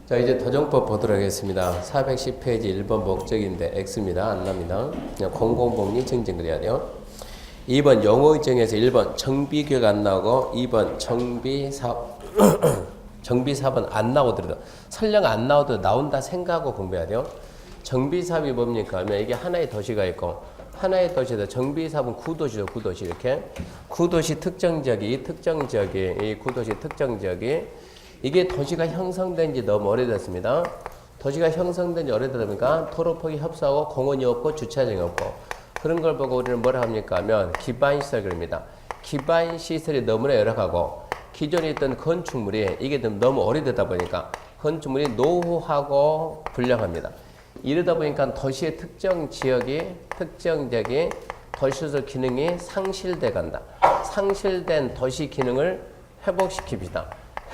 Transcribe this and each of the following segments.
자, 이제 도정법 보도록 하겠습니다. 410페이지 1번 목적인데 X입니다. 안 납니다. 그냥 공공복리 정정 그려야 돼요. 2번 용어정에서 1번 정비교육 안 나오고 2번 정비사업 정비사업은 안 나오더라도 설령 안 나오도 나온다 생각하고 공부해야 돼요. 정비사업이 뭡니까? 하면 이게 하나의 도시가 있고 하나의 도시에서 정비사업은 구도시죠. 구도시 이렇게 구도시 특정 지역이 이 구도시 특정 지역이 이게 도시가 형성된 지 너무 오래됐습니다. 도시가 형성된 지 오래되다 보니까 도로폭이 협소하고 공원이 없고 주차장이 없고 그런 걸 보고 우리는 뭐라 합니까 하면 기반시설 그럽니다. 기반시설이 너무나 열악하고 기존에 있던 건축물이 이게 너무 오래되다 보니까 건축물이 노후하고 불량합니다. 이러다 보니까 도시의 특정 지역이 도시소설 기능이 상실돼 간다. 상실된 도시 기능을 회복시킵니다.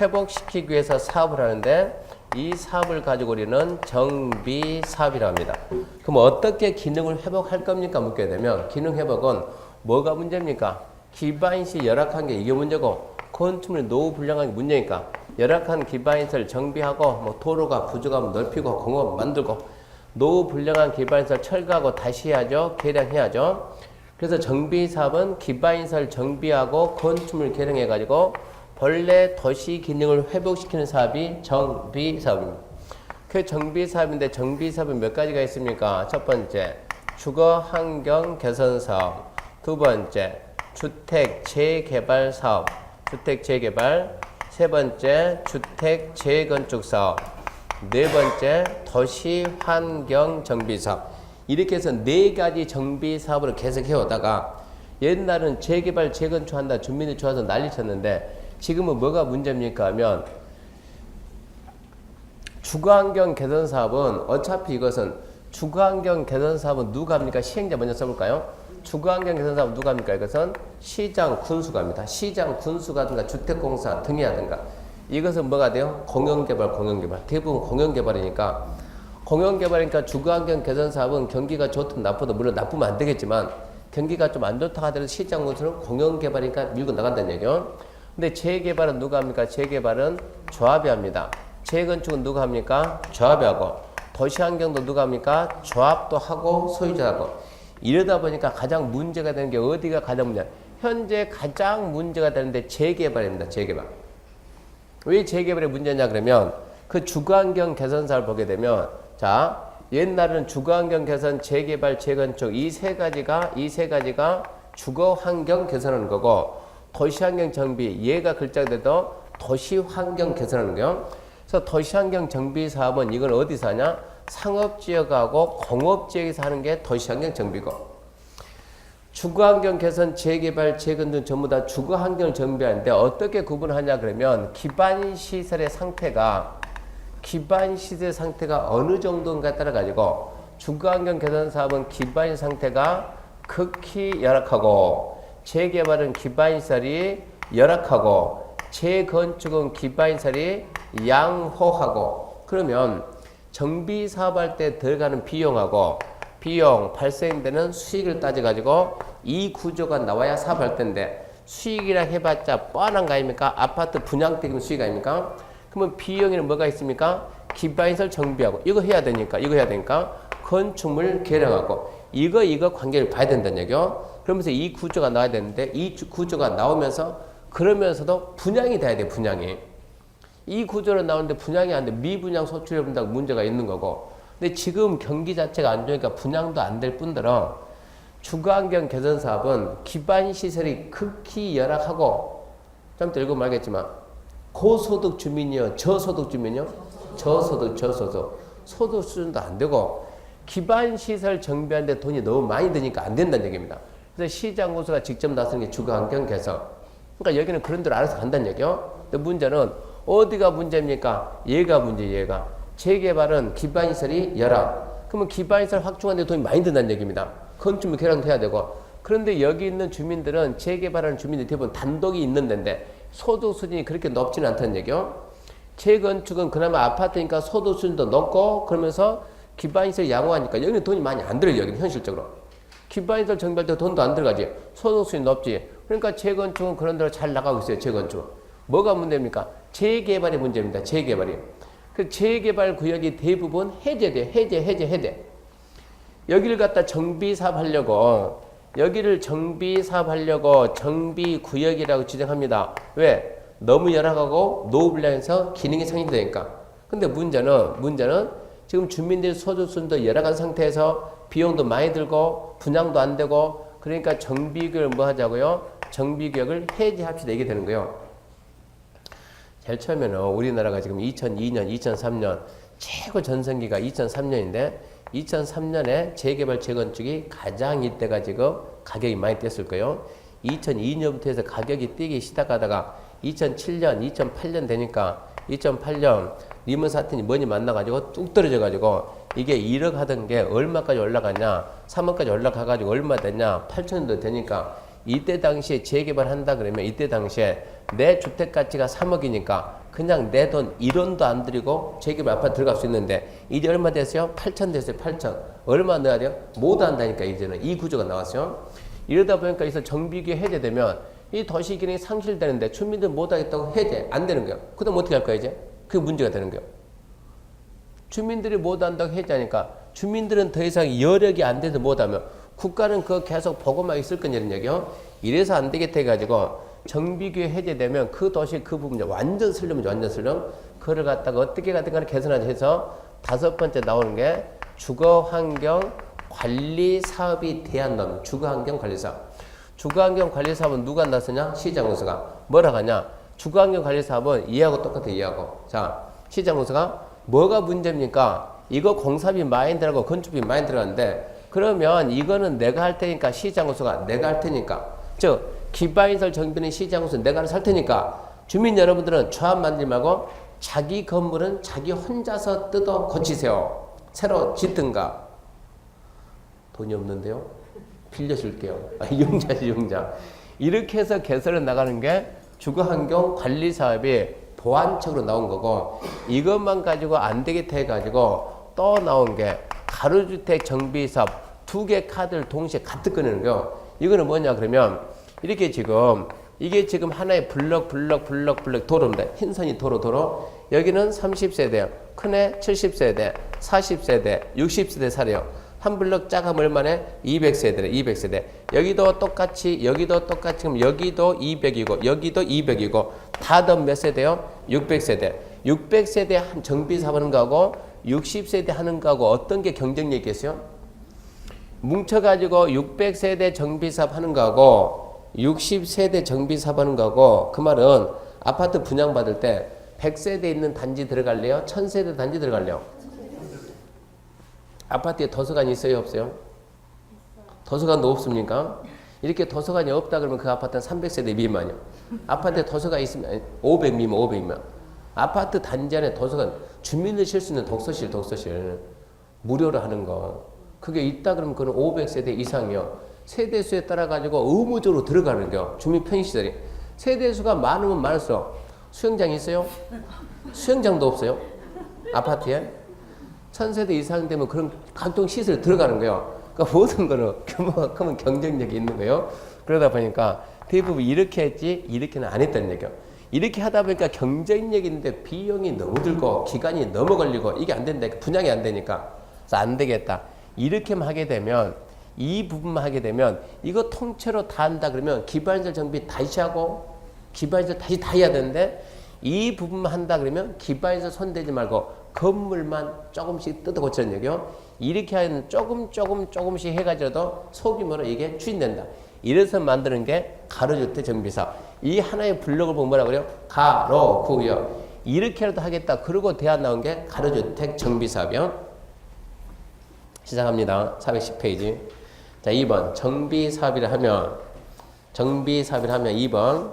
회복시키기 위해서 사업을 하는데 이 사업을 가지고 우리는 정비사업이라고 합니다. 그럼 어떻게 기능을 회복할 겁니까? 묻게 되면 기능 회복은 뭐가 문제입니까? 기반시 열악한 게 이게 문제고 건축물이 노후 불량한 게 문제니까 열악한 기반시설 정비하고 뭐 도로가 부족하면 넓히고 공원 만들고 노후 불량한 기반시설 철거하고 다시 해야죠. 개량해야죠. 그래서 정비사업은 기반시설 정비하고 건축물 개량해가지고 본래 도시 기능을 회복시키는 사업이 정비사업입니다. 그 정비사업인데 정비사업은 몇 가지가 있습니까? 첫 번째, 주거환경 개선사업. 두 번째, 주택 재개발 사업. 주택 재개발. 세 번째, 주택 재건축 사업. 네 번째, 도시환경 정비사업. 이렇게 해서 네 가지 정비사업을 계속 해오다가 옛날은 재개발 재건축한다 주민이 좋아서 난리쳤는데 지금은 뭐가 문제입니까 하면 주거환경 개선 사업은 어차피 이것은 주거환경 개선 사업은 누가 합니까? 시행자 먼저 써볼까요? 주거환경 개선 사업은 누가 합니까? 이것은 시장 군수가 합니다. 시장 군수가 하든가 주택공사 등이 하든가 이것은 뭐가 돼요? 공영개발 대부분 공영개발이니까 주거환경 개선 사업은 경기가 좋든 나쁘든 물론 나쁘면 안 되겠지만 경기가 좀 안 좋다 하더라도 시장 군수는 공영개발이니까 밀고 나간다는 얘기죠. 근데 재개발은 누가 합니까? 재개발은 조합이 합니다. 재건축은 누가 합니까? 조합이 하고 도시환경도 누가 합니까? 조합도 하고 소유자하고 이러다 보니까 가장 문제가 되는 게 어디가 가장 문제야? 현재 가장 문제가 되는데 재개발입니다. 재개발. 왜 재개발이 문제냐 그러면 그 주거환경 개선사를 보게 되면 자 옛날에는 주거환경 개선, 재개발, 재건축 이 세 가지가 주거환경 개선하는 거고 도시환경 정비, 얘가 글자가 돼도 도시환경 개선하는 거예요. 그래서 도시환경 정비 사업은 이건 어디서 하냐? 상업지역하고 공업지역에서 하는 게 도시환경 정비고 주거환경 개선, 재개발, 재건축 전부 다 주거환경을 정비하는데 어떻게 구분하냐 그러면 기반시설의 상태가 어느 정도인가에 따라 가지고 주거환경 개선 사업은 기반 상태가 극히 열악하고 재개발은 기반시설이 열악하고 재건축은 기반시설이 양호하고 그러면 정비사업할 때 들어가는 비용 발생되는 수익을 따져가지고 이 구조가 나와야 사업할 텐데 수익이라 해봤자 뻔한 거 아닙니까? 아파트 분양되면 수익 아닙니까? 그러면 비용에는 뭐가 있습니까? 기반시설 정비하고 이거 해야 되니까 건축물 개량하고 이거 관계를 봐야 된다는 얘기요. 그러면서 이 구조가 나와야 되는데 이 구조가 나오면서 그러면서도 분양이 돼야 돼. 분양이 이 구조로 나오는데 분양이 안 돼. 미분양 소출해 본다고 문제가 있는 거고 근데 지금 경기 자체가 안 좋으니까 분양도 안 될 뿐더러 주거환경 개선 사업은 기반시설이 극히 열악하고 좀 더 읽으면 알겠지만 고소득 주민이요 저소득 주민이요 저소득 소득 수준도 안 되고 기반시설 정비하는데 돈이 너무 많이 드니까 안 된다는 얘기입니다. 그래서 시장 군수가 직접 나서는 게 주거환경 개선. 그러니까 여기는 그런 대로 알아서 간다는 얘기요. 근데 문제는 어디가 문제입니까? 얘가 재개발은 기반시설이 열악. 그러면 기반시설 확충하는데 돈이 많이 든다는 얘기입니다. 건축물 개량도 해야 되고. 그런데 여기 있는 주민들은 재개발하는 주민들이 대부분 단독이 있는 데인데 소득 수준이 그렇게 높지는 않다는 얘기요. 재건축은 그나마 아파트니까 소득 수준도 높고 그러면서 기반시설 양호하니까 여기는 돈이 많이 안 들어요. 여기는 현실적으로. 기반시설 정비할 때 돈도 안 들어가지. 소득 수준이 높지. 그러니까 재건축은 그런 대로 잘 나가고 있어요. 재건축. 뭐가 문제입니까? 재개발이 문제입니다. 재개발이. 그 재개발 구역이 대부분 해제돼. 해제. 여기를 갖다 정비사업 하려고, 여기를 정비사업하려고 정비구역이라고 지정합니다. 왜? 너무 열악하고 노후불량해서 기능이 상실되니까. 근데 문제는 지금 주민들의 소득순도 열악한 상태에서 비용도 많이 들고 분양도 안 되고, 그러니까 정비구역을 뭐 하자고요? 정비구역을 해제합시다. 이게 되는 거예요. 제일 처음에는 우리나라가 지금 2002년, 2003년 최고 전성기가 2003년인데 2003년에 재개발 재건축이 가장 이때가 지금 가격이 많이 뛰었을 거예요. 2002년부터 해서 가격이 뛰기 시작하다가 2007년, 2008년 되니까 2008년 리먼 사태니 뭐니 만나가지고 뚝 떨어져가지고 이게 1억 하던 게 얼마까지 올라갔냐? 3억까지 올라가가지고 얼마 됐냐? 8천도 되니까 이때 당시에 재개발한다 그러면 이때 당시에 내 주택 가치가 3억이니까 그냥 내 돈 1원도 안 들이고 재개발 아파트 들어갈 수 있는데 이제 얼마 됐어요? 8천 됐어요. 8천. 얼마 넣어야 돼요? 못 한다니까 이제는 이 구조가 나왔어요. 이러다 보니까 이서 정비규 해제되면 이 도시 기능이 상실되는데 주민들 못 하겠다고 해제 안 되는 거예요. 그다음 어떻게 할 거야 이제? 그게 문제가 되는 거예요. 주민들이 못 한다고 해제하니까 주민들은 더 이상 여력이 안 돼서 못 하면 국가는 그거 계속 보고만 있을 거냐 이런 얘기요. 이래서 안 되겠다 해가지고 정비규 해제되면 그 도시 그 부분 완전 슬럼이죠. 완전 슬럼. 그걸 갖다가 어떻게 가든 간에 개선하자 해서 5번째 나오는 게 주거환경관리사업이 대한다면 주거환경관리사업. 주거환경관리사업은 누가 나서냐? 시장공사가. 뭐라 하냐? 주거환경관리사업은 이하고 똑같아. 이하고. 자, 시장공사가 뭐가 문제입니까? 이거 공사비 많이 들어가고 건축비 많이 들어가는데 그러면 이거는 내가 할 테니까 시장공사가 내가 할 테니까 즉 기반시설 정비는 시장공사 내가 살 테니까 주민 여러분들은 조합 만들지 말고 자기 건물은 자기 혼자서 뜯어 고치세요. 새로 짓든가. 돈이 없는데요? 빌려줄게요. 이용자. 이렇게 해서 개설해 나가는 게 주거환경관리사업이 보완책으로 나온 거고 이것만 가지고 안 되겠다 해가지고 또 나온 게 가로주택 정비사업 2개 카드를 동시에 같이 꺼내는 거예요. 이거는 뭐냐 그러면 이렇게 지금 이게 지금 하나의 블럭 도로입니다. 흰선이 도로. 여기는 30세대, 큰애 70세대, 40세대, 60세대 살아요. 한 블럭 작으면 얼마네? 200세대래. 200세대. 여기도 똑같이 지금 여기도 200이고 여기도 200이고 다 더 몇 세대요? 600세대. 600세대 한 정비사업 하는 거하고 60세대 하는 거하고 어떤 게 경쟁력이 있겠어요? 뭉쳐가지고 600세대 정비사업 하는 거하고 60세대 정비사업 하는 거하고 그 말은 아파트 분양받을 때 100세대 있는 단지 들어갈래요? 1000세대 단지 들어갈래요? 아파트에 도서관이 있어요? 없어요? 도서관도 없습니까? 이렇게 도서관이 없다 그러면 그 아파트는 300세대 미만이요. 아파트에 도서관이 있으면 500 미만. 아파트 단지 안에 도서관, 주민들 쉴 수 있는 독서실 무료로 하는 거. 그게 있다 그러면 그건 500세대 이상이요. 세대수에 따라 가지고 의무적으로 들어가는 거. 주민 편의시설이. 세대수가 많으면 많을수록 수영장이 있어요? 수영장도 없어요. 아파트에. 1000세대 이상 되면 그런 각종 시설에 들어가는 거예요. 그러니까 모든 거는 규모가 크면 경쟁력이 있는 거예요. 그러다 보니까 대부분 이렇게 했지 이렇게는 안 했다는 얘기예요. 이렇게 하다 보니까 경쟁력이 있는데 비용이 너무 들고 기간이 너무 걸리고 이게 안 된다. 분양이 안 되니까. 그래서 안 되겠다. 이렇게만 하게 되면 이 부분만 하게 되면 이거 통째로 다 한다 그러면 기반시설 정비 다시 하고 기반시설 다시 다 해야 되는데 이 부분만 한다 그러면 기반시설 손대지 말고 건물만 조금씩 뜯어 고치는 얘기요. 이렇게 하면 조금씩 해가지고도 소규모로 이게 추진된다. 이래서 만드는 게 가로주택 정비사업. 이 하나의 블록을 보면 뭐라 그래요? 가로구역. 이렇게라도 하겠다. 그러고 대안 나온 게 가로주택 정비사업이요. 시작합니다. 410페이지. 자, 2번. 정비사업이라 하면 2번.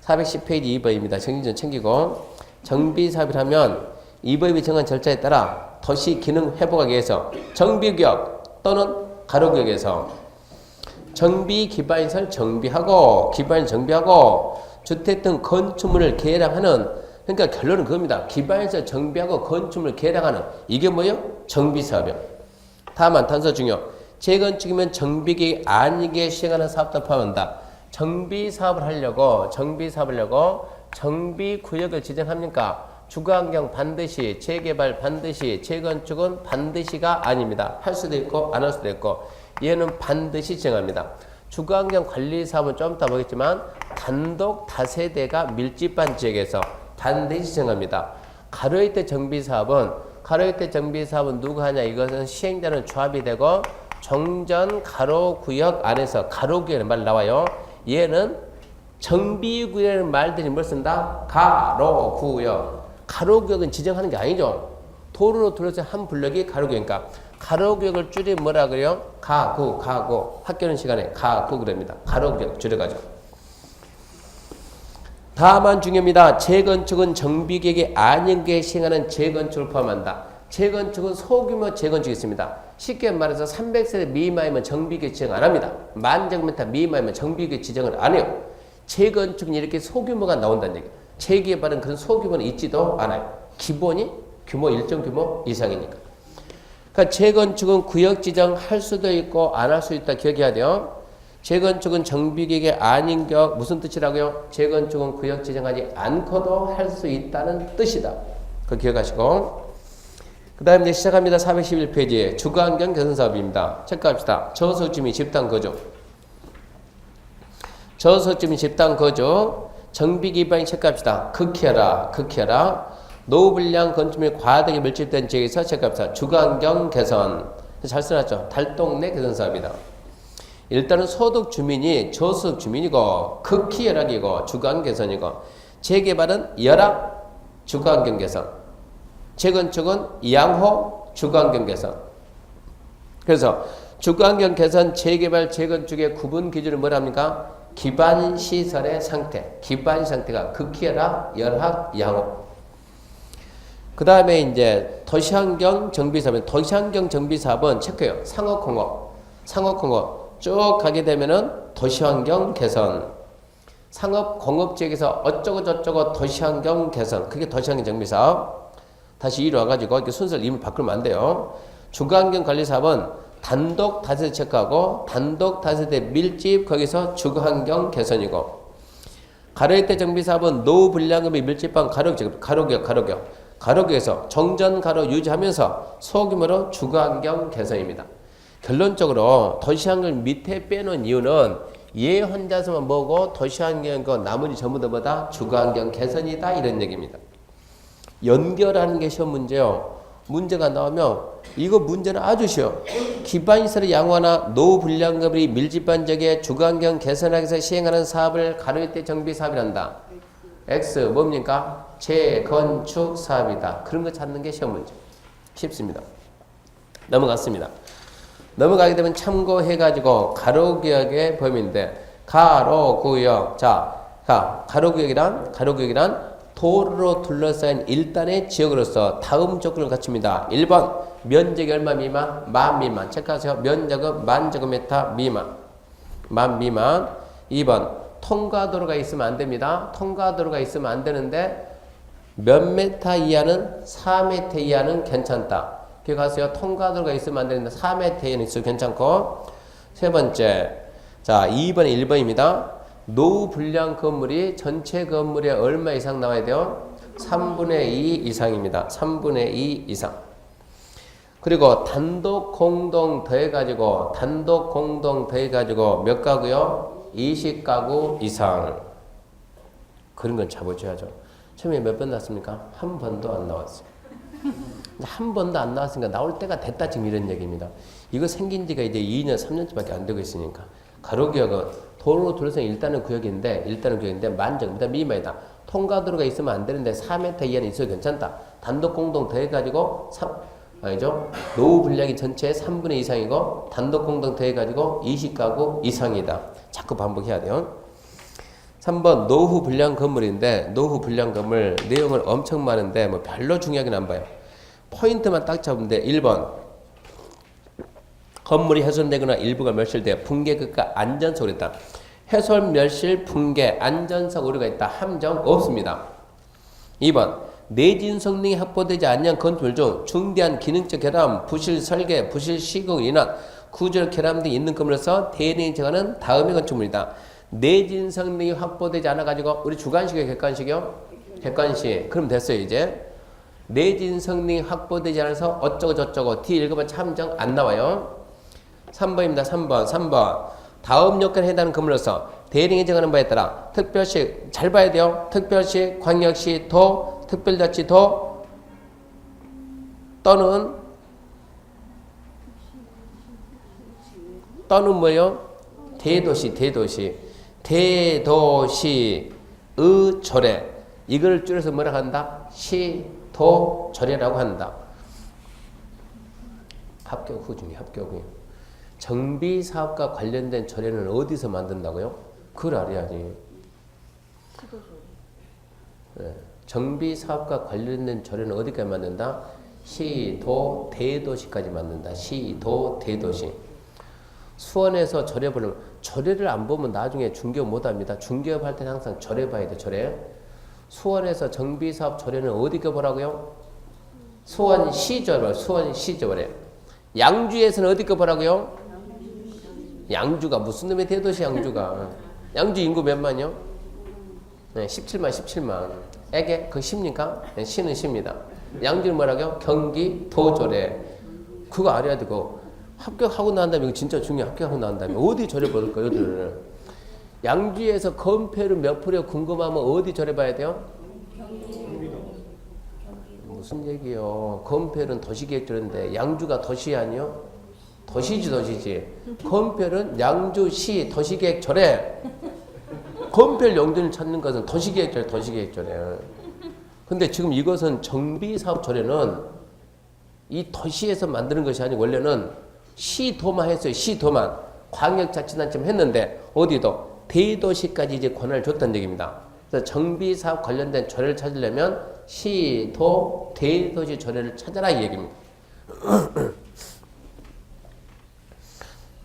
410페이지 2번입니다. 정리좀 챙기고. 정비사업이라 하면 이법이 정한 절차에 따라 도시 기능 회복하기 위해서 정비구역 또는 가로구역에서 정비 기반시설 정비하고 주택 등 건축물을 개량하는 그러니까 결론은 그겁니다. 기반시설 정비하고 건축물을 개량하는 이게 뭐예요? 정비사업이요. 다만 단서 중요. 재건축이면 정비계획이 아니게 시행하는 사업도 포함한다. 정비사업을 하려고 정비구역을 지정합니까? 주거환경 반드시, 재개발 반드시, 재건축은 반드시가 아닙니다. 할 수도 있고 안 할 수도 있고 얘는 반드시 정합니다. 주거환경 관리 사업은 좀 이따 보겠지만 단독 다세대가 밀집한 지역에서 반드시 정합니다. 가로일대 정비 사업은 누가 하냐? 이것은 시행자는 조합이 되고 정전 가로구역 안에서 가로구역이라는 말 나와요. 얘는 정비구역이라는 말들이 뭘 쓴다? 가로구역. 가로구역은 지정하는 게 아니죠. 도로로 둘러싼 한 블럭이 가로구역이니까 가로구역을 줄이 뭐라 그래요? 가구. 학교는 시간에 가구 그럽니다. 가로구역 줄여가지고. 다만 중요합니다. 재건축은 정비계획이 아닌 게 시행하는 재건축을 포함한다. 재건축은 소규모 재건축이 있습니다. 쉽게 말해서 300세대 미만이면 정비계획 지정 안 합니다. 10,000제곱미터 미만이면 정비계획 지정을 안 해요. 재건축은 이렇게 소규모가 나온다는 얘기예요. 재개발은 그런 소규모는 있지도 않아요. 기본이 규모 일정 규모 이상이니까. 그러니까 재건축은 구역 지정할 수도 있고 안 할 수 있다 기억해야 돼요. 재건축은 정비계획이 아닌 격 무슨 뜻이라고요? 재건축은 구역 지정하지 않고도 할 수 있다는 뜻이다. 그거 기억하시고. 그 다음에 시작합니다. 411페이지 주거환경 개선사업입니다. 체크합시다. 저소득주민 집단거주. 저소득주민 집단거주 정비기반이 체크합시다. 극히하라. 노후불량 건축 및 과다하게 밀집된 지역에서 체크합시다. 주거환경 개선. 잘 써놨죠? 달동 내 개선사업이다. 일단은 소득 주민이 저소득 주민이고 극히 열악이고 주거환경 개선이고 재개발은 열악 주거환경 개선 재건축은 양호 주거환경 개선. 그래서 주거환경 개선 재개발 재건축의 구분 기준을 뭐라 합니까? 기반시설의 상태. 기반 상태가 극히 열악 양호. 그 다음에 이제 도시환경 정비사업은 도시환경 정비사업은 체크해요. 상업공업 쭉 가게 되면은 도시환경 개선, 상업공업지역에서 어쩌고 저쩌고 도시환경 개선, 그게 도시환경 정비사업. 다시 이리 와가지고 이렇게 순서를 이름을 바꾸면 안 돼요. 주거환경 관리사업은 단독 다세대 체크하고 단독 다세대 밀집 거기서 주거환경 개선이고 가로일대 정비사업은 노후불량금이 밀집한 가로구역에서 정전 가로 유지하면서 소규모로 주거환경 개선입니다. 결론적으로 도시환경을 밑에 빼놓은 이유는 얘 혼자서만 뭐고 도시환경과 나머지 전부 다 뭐다? 주거환경 개선이다 이런 얘기입니다. 연결하는 게 시험 문제요. 문제가 나오면 이거 문제는 아주 쉬워. 기반시설의 양호화나 노후불량금이 밀집한 지역에 주거환경 개선하기 위해서 시행하는 사업을 가로일대 정비사업이란다. X 뭡니까? 재건축 사업이다. 그런 거 찾는 게 시험 문제. 쉽습니다. 넘어갔습니다. 넘어가게 되면 참고해가지고 가로구역의 범위인데 가로구역. 자, 가로구역이란 도로로 둘러싸인 일단의 지역으로서 다음 조건을 갖춥니다. 1번 면적이 얼마 미만? 만 미만. 체크하세요. 면적은 10,000제곱미터 미만. 만 미만. 2번 통과도로가 있으면 안 됩니다. 통과도로가 있으면 안 되는데 몇 미터 이하는 4m 이하는 괜찮다. 기억하세요. 통과도로가 있으면 안 되는데 4m 이하는 있어도 괜찮고. 세 번째, 자 2번에 1번입니다. 노후불량 건물이 전체 건물에 얼마 이상 나와야 돼요? 3분의 2 이상입니다. 3분의 2 이상. 그리고 단독 공동 더해가지고 몇 가구요? 20가구 이상. 그런 건 잡아줘야죠. 처음에 몇 번 나왔습니까? 한 번도 안 나왔어요. 한 번도 안 나왔으니까 나올 때가 됐다 지금 이런 얘기입니다. 이거 생긴 지가 이제 2년, 3년쯤밖에 안 되고 있으니까. 가로구역은 도로 둘러싼 일단은 구역인데 10,000제곱미터 미만이다. 통과도로가 있으면 안 되는데 4m 이하는 있어도 괜찮다. 단독 공동 더해가지고 노후불량이 전체의 3분의 2 이상이고 단독 공동 더해가지고 20가구 이상이다. 자꾸 반복해야 돼요. 3번 노후불량 건물인데 노후불량 건물 내용은 엄청 많은데 뭐 별로 중요하긴 안 봐요. 포인트만 딱 잡으면 돼. 1번 건물이 훼손되거나 일부가 멸실되어 붕괴극과 안전성 오류가 있다. 훼손, 멸실, 붕괴, 안전성 오류가 있다. 함정 없습니다. 2번 내진 성능이 확보되지 않는 건물 중 중대한 기능적 결함, 부실 설계, 부실 시공 인원, 구조적 결함 등이 있는 건물에서 대행이 정하는 다음의 건축물이다. 내진 성능이 확보되지 않아가지고 우리 주관식이요 객관식이요? 객관시. 그럼 됐어요, 이제. 내진 성능이 확보되지 않아서 어쩌고 저쩌고. 뒤 읽으면 참정 안 나와요. 3번입니다. 3번. 다음 요건에 해당하는 건물로서 대리인이 정하는 바에 따라 특별시, 잘 봐야 돼요. 특별시, 광역시, 도, 특별자치도 또는 뭐예요? 대도시의 조례. 이걸 줄여서 뭐라고 한다? 시도조례라고 한다. 합격 후 중에 합격 후. 정비사업과 관련된 조례는 어디서 만든다고요? 그걸 알아야지. 네. 정비사업과 관련된 조례는 어디까지 만든다? 시도 대도시까지 만든다. 시도 대도시. 수원에서 조례 보려면 조례를 안 보면 나중에 중개업 못합니다. 중개업 할 때는 항상 조례 봐야 돼. 조례. 수원에서 정비사업 조례는 어디가 보라고요? 수원시조례. 수원시조례. 양주에서는 어디가 보라고요? 양주가 무슨 놈의 대도시 양주가. 양주 인구 몇만요? 네, 17만. 에게 그 시입니까? 네, 시는 시입니다. 양주는 뭐라고요? 경기도조례. 그거 알아야 되고. 합격하고 난 다음에, 이거 진짜 중요해. 합격하고 난 다음에 어디 조례 볼 거예요? 여기를. 양주에서 건폐율 몇 프로 궁금하면 어디 조례 봐야 돼요? 무슨 얘기요? 건폐율은 도시계획조례인데 양주가 도시 아니요? 도시지. 건폐율은 양주시 도시계획조례. 건폐율 용도를 찾는 것은 도시계획조례. 근데 지금 이것은 정비사업조례는 이 도시에서 만드는 것이 아니고 원래는 시도만 했어요. 시도만. 광역자치단체만 했는데 어디도 대도시까지 이제 권한을 줬다는 얘기입니다. 그래서 정비사업 관련된 조례를 찾으려면 시도 대도시 조례를 찾아라 이 얘기입니다.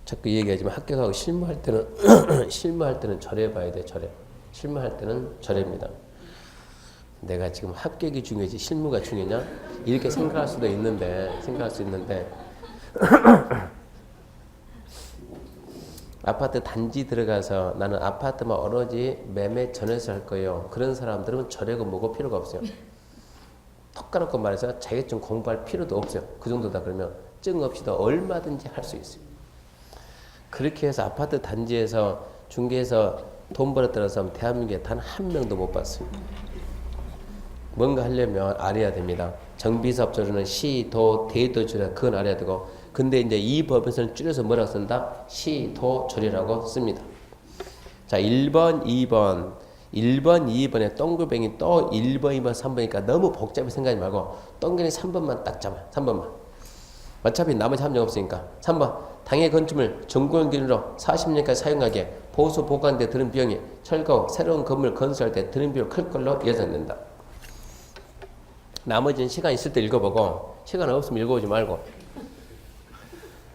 자꾸 얘기하지만 합격하고 실무할 때는 조례 봐야 돼. 조례. 실무할 때는 조례입니다. 내가 지금 합격이 중요하지 실무가 중요냐? 이렇게 생각할 수 있는데 아파트 단지 들어가서 나는 아파트만 오로지 매매 전에서 할 거예요. 그런 사람들은 조례가 뭐고 필요가 없어요. 턱 까놓고 말해서 자격증 공부할 필요도 없어요. 그 정도다 그러면 증 없이도 얼마든지 할 수 있어요. 그렇게 해서 아파트 단지에서 중개해서 돈 벌었다는 사람 대한민국에 단 한 명도 못 봤어요. 뭔가 하려면 알아야 됩니다. 정비사업 조례는 시도 대도조례 그건 알아야 되고 근데 이제 이 법에서는 줄여서 뭐라고 쓴다? 시도조례라고 씁니다. 자 1번 2번에 동글뱅이 또 1번 2번 3번이니까 너무 복잡하게 생각하지 말고 동글뱅이 3번만 딱 잡아. 3번만. 어차피 나머지 함정 없으니까 3번 당해 건축물 정구용 기준으로 40년까지 사용하기에 보수 보강대 드는 비용이 철거 새로운 건물 건설할 때 드는 비용 클 걸로 예상된다. 나머지는 시간 있을 때 읽어보고 시간 없으면 읽어보지 말고.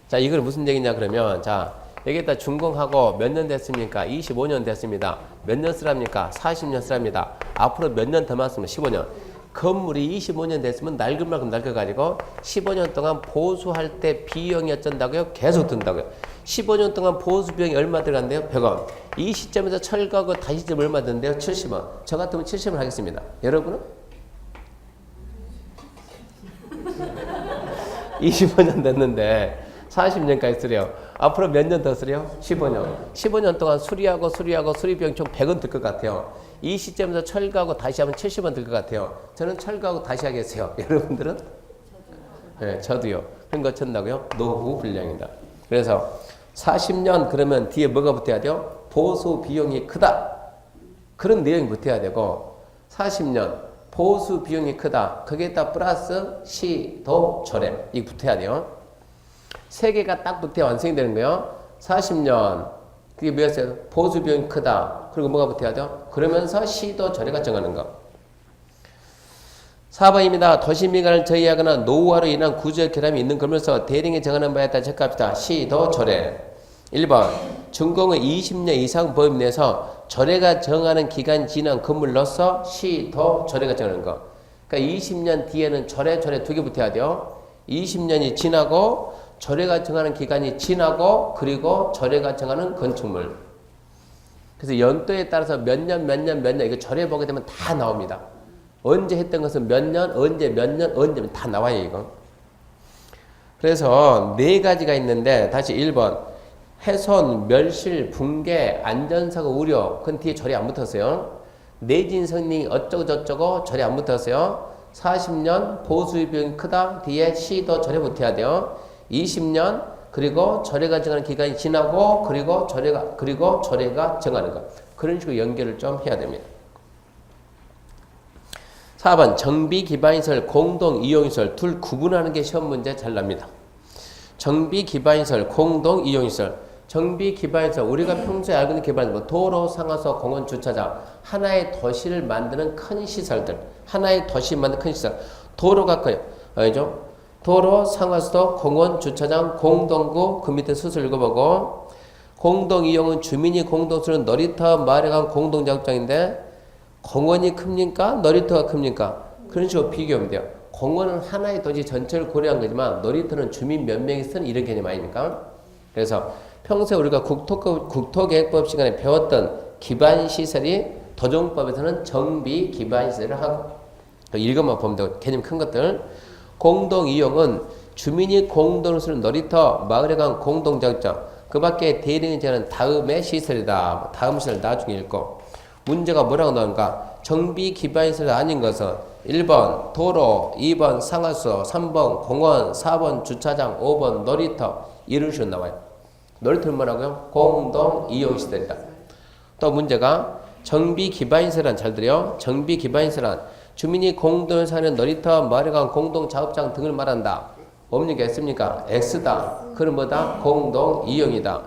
자 이건 무슨 얘기냐 그러면 자 여기다 준공하고 몇 년 됐습니까? 25년 됐습니다. 몇 년 쓰랍니까? 40년 쓰랍니다. 앞으로 몇 년 더 많으면 15년. 건물이 25년 됐으면 낡은 만큼 낡아가지고 15년 동안 보수할 때 비용이 어쩐다고요? 계속 든다고요. 15년 동안 보수 비용이 얼마 들어간대요? 100원. 이 시점에서 철거하고 다시 좀 얼마 드는데요? 70원. 저 같으면 70원 하겠습니다. 여러분은? 25년 됐는데 40년까지 쓰래요. 앞으로 몇 년 더 쓰래요? 15년. 15년 동안 수리하고 수리비용 총 100원 들 것 같아요. 이 시점에서 철거하고 다시 하면 70원 들 것 같아요. 저는 철거하고 다시 하겠어요. 여러분들은? 네, 저도요. 그런 거 쳤다고요? 노후 불량이다. 그래서 40년 그러면 뒤에 뭐가 붙어야 돼요? 보수 비용이 크다. 그런 내용이 붙어야 되고 40년 보수 비용이 크다. 거기에다 플러스 시도조례 이거 붙어야 돼요. 세 개가 딱 붙어야 완성이 되는 거예요. 40년 그게 뭐였어요? 보수 비용이 크다. 그리고 뭐가 붙어야 돼요? 그러면서 시도조례가 정하는 거. 4번입니다. 도시민간을 저해하거나 노후화로 인한 구조적 결함이 있는 건물에서 대리인이 정하는 바에 따라 체크합시다. 시도조례. 1번 준공의 20년 이상 범위 내에서 조례가 정하는 기간 지난 건물로서 시도조례가 정하는 거. 그러니까 20년 뒤에는 조례 두 개 붙어야 돼요. 20년이 지나고 조례가 정하는 기간이 지나고 그리고 조례가 정하는 건축물. 그래서 연도에 따라서 몇 년 이거 조례 보게 되면 다 나옵니다. 언제 했던 것은 몇 년, 언제, 몇 년, 언제 다 나와요, 이거. 그래서 네 가지가 있는데, 다시 1번. 훼손, 멸실, 붕괴, 안전사고, 우려. 그건 뒤에 절이 안 붙었어요. 내진 성능이 어쩌고저쩌고 절이 안 붙었어요. 40년 보수의 비용이 크다. 뒤에 시도 절에 붙어야 돼요. 20년, 그리고 절에가 정하는 기간이 지나고, 그리고 절에가 정하는 것. 그런 식으로 연결을 좀 해야 됩니다. 4번 정비 기반시설, 공동 이용시설 둘 구분하는 게 시험 문제 잘 납니다. 정비 기반시설, 공동 이용시설. 정비 기반시설 우리가 평소에 알고 있는 기반시설 뭐 도로, 상하수, 공원, 주차장 하나의 도시를 만드는 큰 시설들. 하나의 도시 만드는 큰 시설. 도로가 커요. 알죠? 도로, 상하수도, 공원, 주차장, 공동구 그 밑에 수술 읽어보고 공동 이용은 주민이 공동 쓰는 놀이터, 마을에 간 공동작업장인데 공원이 큽니까? 놀이터가 큽니까? 그런 식으로 비교하면 돼요. 공원은 하나의 도시 전체를 고려한 거지만 놀이터는 주민 몇 명이 쓰는 이런 개념 아닙니까? 그래서 평소에 우리가 국토계획법 시간에 배웠던 기반시설이 도정법에서는 정비 기반시설을 하고 이것만 보면 되고 개념 큰 것들 공동이용은 주민이 공동으로 쓰는 놀이터, 마을에 간 공동작업장 그 밖에 대리는 제한 다음의 시설이다. 다음 시설 나중에 읽고 문제가 뭐라고 나오는가? 정비 기반시설 아닌 것은 1번 도로, 2번 상하수, 3번 공원, 4번 주차장, 5번 놀이터 이런 식으로 나와요. 놀이터는 뭐라고요? 공동 이용시설이다. 또 문제가 정비 기반시설은 잘 들어요. 정비 기반시설은 주민이 공동을 사는 놀이터, 마을에 간 공동 작업장 등을 말한다. 뭡니까? X입니까? X다. 그럼 뭐다? 공동 이용이다.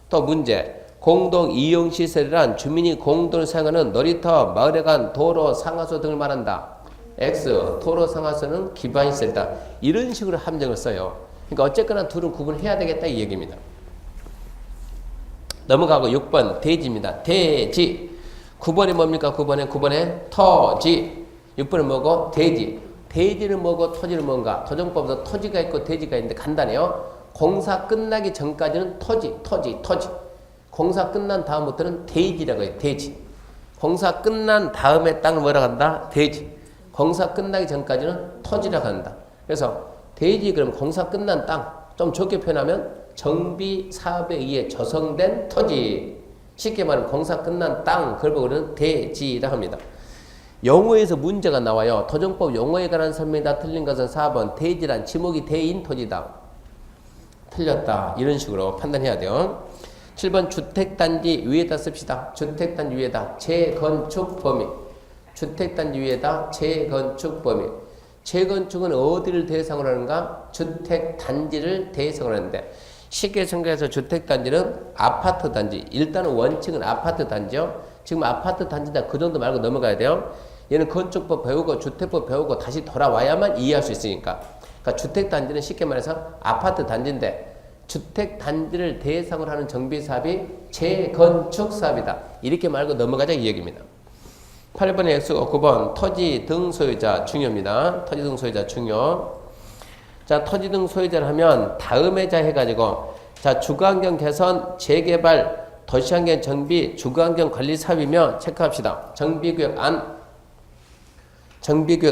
또 문제 공동 이용 시설이란 주민이 공동을 사용하는 놀이터, 마을에 간 도로, 상하수 등을 말한다. X, 도로, 상하수는 기반시설이다. 이런 식으로 함정을 써요. 그러니까 어쨌거나 둘은 구분해야 되겠다 이 얘기입니다. 넘어가고 6번 대지입니다. 대지. 9번이 뭡니까? 9번에 터지. 6번은 뭐고? 대지. 대지는 뭐고 토지는 뭔가? 도정법에서 토지가 있고 대지가 있는데 간단해요. 공사 끝나기 전까지는 토지. 공사 끝난 다음부터는 대지라고 해요. 대지. 공사 끝난 다음에 땅을 뭐라고 한다? 대지. 공사 끝나기 전까지는 토지라고 한다. 그래서 대지 그러면 공사 끝난 땅. 좀 좋게 표현하면 정비 사업에 의해 조성된 토지. 쉽게 말하면 공사 끝난 땅. 그걸 보고 우리는 대지라고 합니다. 용어에서 문제가 나와요. 도정법 용어에 관한 설명이 다 틀린 것은 4번 대지란 지목이 대인 토지다. 틀렸다. 이런 식으로 판단해야 돼요. 7번 주택단지 위에다 씁시다. 주택단지 위에다 재건축 범위. 주택단지 위에다 재건축 범위. 재건축은 어디를 대상으로 하는가? 주택단지를 대상으로 하는데 쉽게 생각해서 주택단지는 아파트단지. 일단은 원칙은 아파트단지요. 지금 아파트단지다 그 정도 말고 넘어가야 돼요. 얘는 건축법 배우고 주택법 배우고 다시 돌아와야만 이해할 수 있으니까. 그러니까 주택단지는 쉽게 말해서 아파트단지인데 주택단지를 대상으로 하는 정비사업이 재건축사업이다. 이렇게 말고 넘어가자 이 얘기입니다. 8번의 X고 9번 토지 등 소유자 중요입니다. 토지 등 소유자 중요. 자, 토지 등 소유자를 하면 다음에 자 해가지고 자 주거환경 개선, 재개발, 도시환경 정비, 주거환경 관리 사업이며 체크합시다. 정비구역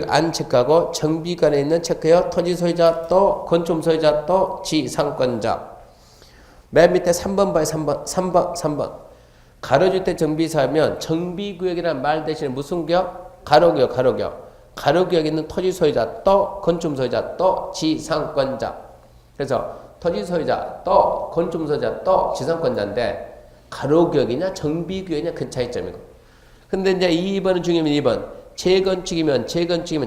안 체크하고 정비관에 있는 체크요. 토지 소유자 또 건축 소유자 또 지상권자. 맨 밑에 3번 봐요. 3번. 가로주택 정비사하면 정비구역이라는 말 대신에 무슨 구역? 가로구역. 가로구역에 있는 토지 소유자 또 건축 소유자 또 지상권자. 그래서 토지 소유자 또 건축 소유자 또 지상권자인데 가로구역이냐 정비구역이냐 그 차이점이고. 근데 이제 2번은 중요합니다. 2번. 재건축이면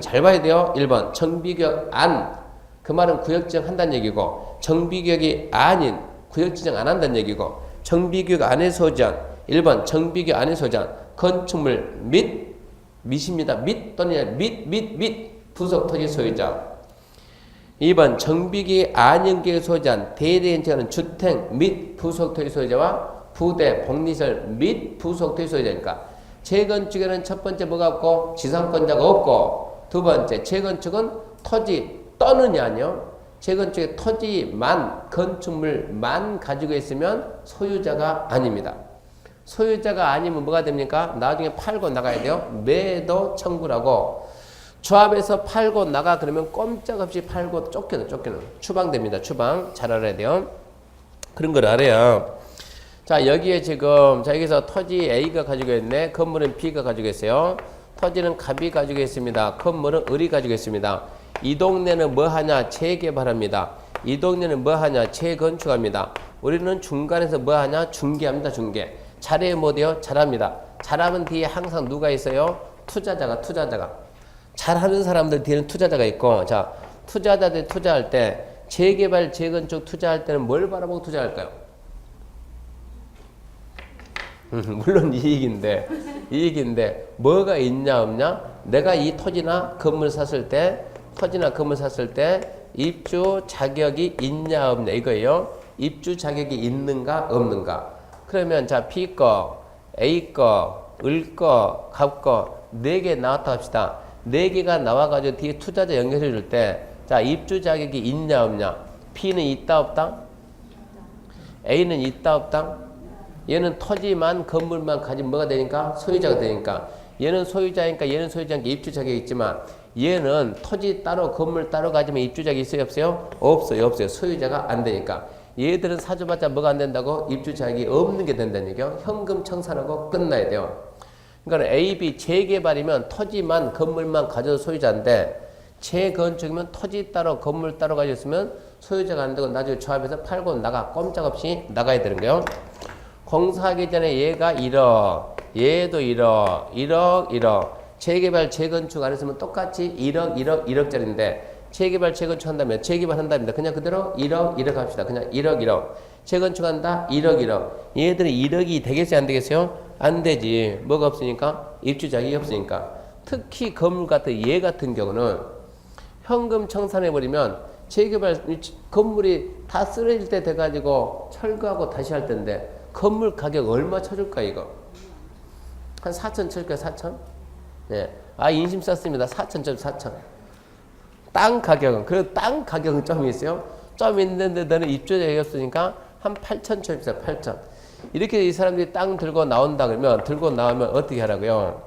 잘 봐야 돼요. 1번 정비구역 안. 그 말은 구역 지정 한다는 얘기고 정비구역이 아닌 구역 지정 안 한다는 얘기고 정비구역 안에 소지한 1번 정비구역 안에 소지한 건축물 밑입니다. 밑 또는 밑 부속 토지 소유자. 2번 정비구역 아닌 구역에 소지한 대대인체하는 주택 및 부속 토지 소유자와 부대 복리시설 및 부속 토지 소유자니까 재건축에는 첫 번째 뭐가 없고 지상권자가 없고 두 번째 재건축은 토지 떠느냐 아니요. 재건축에 토지만 건축물만 가지고 있으면 소유자가 아닙니다. 소유자가 아니면 뭐가 됩니까? 나중에 팔고 나가야 돼요. 매도 청구라고 조합해서 팔고 나가 그러면 꼼짝없이 팔고 쫓겨는 추방됩니다. 추방 잘 알아야 돼요. 그런 걸 알아야. 자 여기에 지금 자 여기서 토지 A가 가지고 있네. 건물은 B가 가지고 있어요. 토지는 갑이 가지고 있습니다. 건물은 을이 가지고 있습니다. 이 동네는 뭐 하냐? 재개발합니다. 이 동네는 뭐 하냐? 재건축합니다. 우리는 중간에서 뭐 하냐? 중개합니다. 중개. 잘해 못해요? 잘합니다. 잘하면 뒤에 항상 누가 있어요? 투자자가. 잘하는 사람들 뒤에는 투자자가 있고, 자 투자자들 투자할 때 재개발 재건축 투자할 때는 뭘 바라보고 투자할까요? 물론 이익인데 뭐가 있냐 없냐? 내가 이 토지나 건물 샀을 때 입주 자격이 있냐 없냐 이거예요. 입주 자격이 있는가 없는가. 그러면 자 B 거, A 거, 을 거, 갑 거 4개 나왔다 합시다. 4개가 나와가지고 뒤에 투자자 연결해 줄 때 자 입주 자격이 있냐 없냐. B는 있다 없다? A는 있다 없다? 얘는 토지만 건물만 가진 뭐가 되니까 소유자가 되니까 얘는 소유자니까 입주 자격이 있지만 얘는 토지 따로 건물 따로 가지면 입주 자격이 있어요 없어요? 없어요. 소유자가 안 되니까 얘들은 사줘봤자 뭐가 안 된다고? 입주 자격이 없는 게 된다는 얘기요. 현금 청산하고 끝나야 돼요. 그러니까 A, B 재개발이면 토지만 건물만 가져도 소유자인데 재건축이면 토지 따로 건물 따로 가지고 있으면 소유자가 안 되고 나중에 조합해서 팔고 나가 꼼짝없이 나가야 되는 거예요. 공사하기 전에 얘가 1억, 얘도 1억. 재개발, 재건축 안 했으면 똑같이 1억짜리인데 재개발, 재건축 한다면 재개발 한답니다. 그냥 그대로 1억 합시다. 그냥 1억. 재건축한다 1억. 얘들이 1억이 되겠어요? 안 되겠어요? 안 되지. 뭐가 없으니까? 입주 자격이 없으니까. 특히 건물 같은 얘 같은 경우는 현금 청산해버리면 재개발 건물이 다 쓰러질 때 돼가지고 철거하고 다시 할 텐데 건물 가격 얼마 쳐줄까 이거? 한 4천 칠까요? 4천? 네. 인심 썼습니다. 4천. 땅 가격은 그래도 땅 가격은 좀 있어요. 좀 있는데 너는 입주자격이 없으니까 한 8천 쳐줍시다. 8천. 이렇게 이 사람들이 땅 들고 나온다 그러면 들고 나오면 어떻게 하라고요?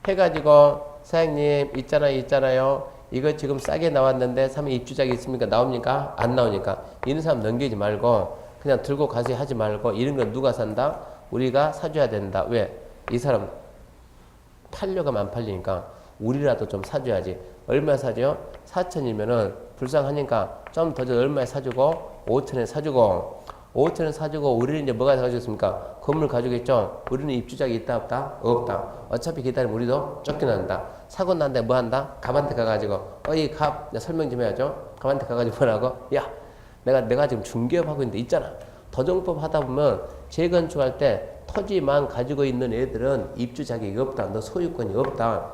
해가지고 사장님 있잖아요. 이거 지금 싸게 나왔는데 사면 입주자격이 있습니까? 나옵니까? 안 나오니까 이런 사람 넘기지 말고 그냥 들고 가세요 하지 말고 이런 건 누가 산다? 우리가 사줘야 된다. 왜? 이 사람 팔려가 안 팔리니까 우리라도 좀 사줘야지. 얼마 사죠? 4천이면은 불쌍하니까 좀 더 얼마에 사주고 5천에 사주고 5천에 사주고 우리는 이제 뭐가 가지겠습니까? 건물 가지겠죠? 우리는 입주자격이 있다 없다? 없다. 어차피 기다리면 우리도 쫓겨난다. 사고 난데 뭐 한다? 갑한테 가가지고 어이 갑 설명 좀 해야죠. 갑한테 가가지고 뭐라고? 야 내가 지금 중개업 하고 있는데 있잖아. 도정법 하다 보면 재건축할 때 토지만 가지고 있는 애들은 입주 자격이 없다. 너 소유권이 없다.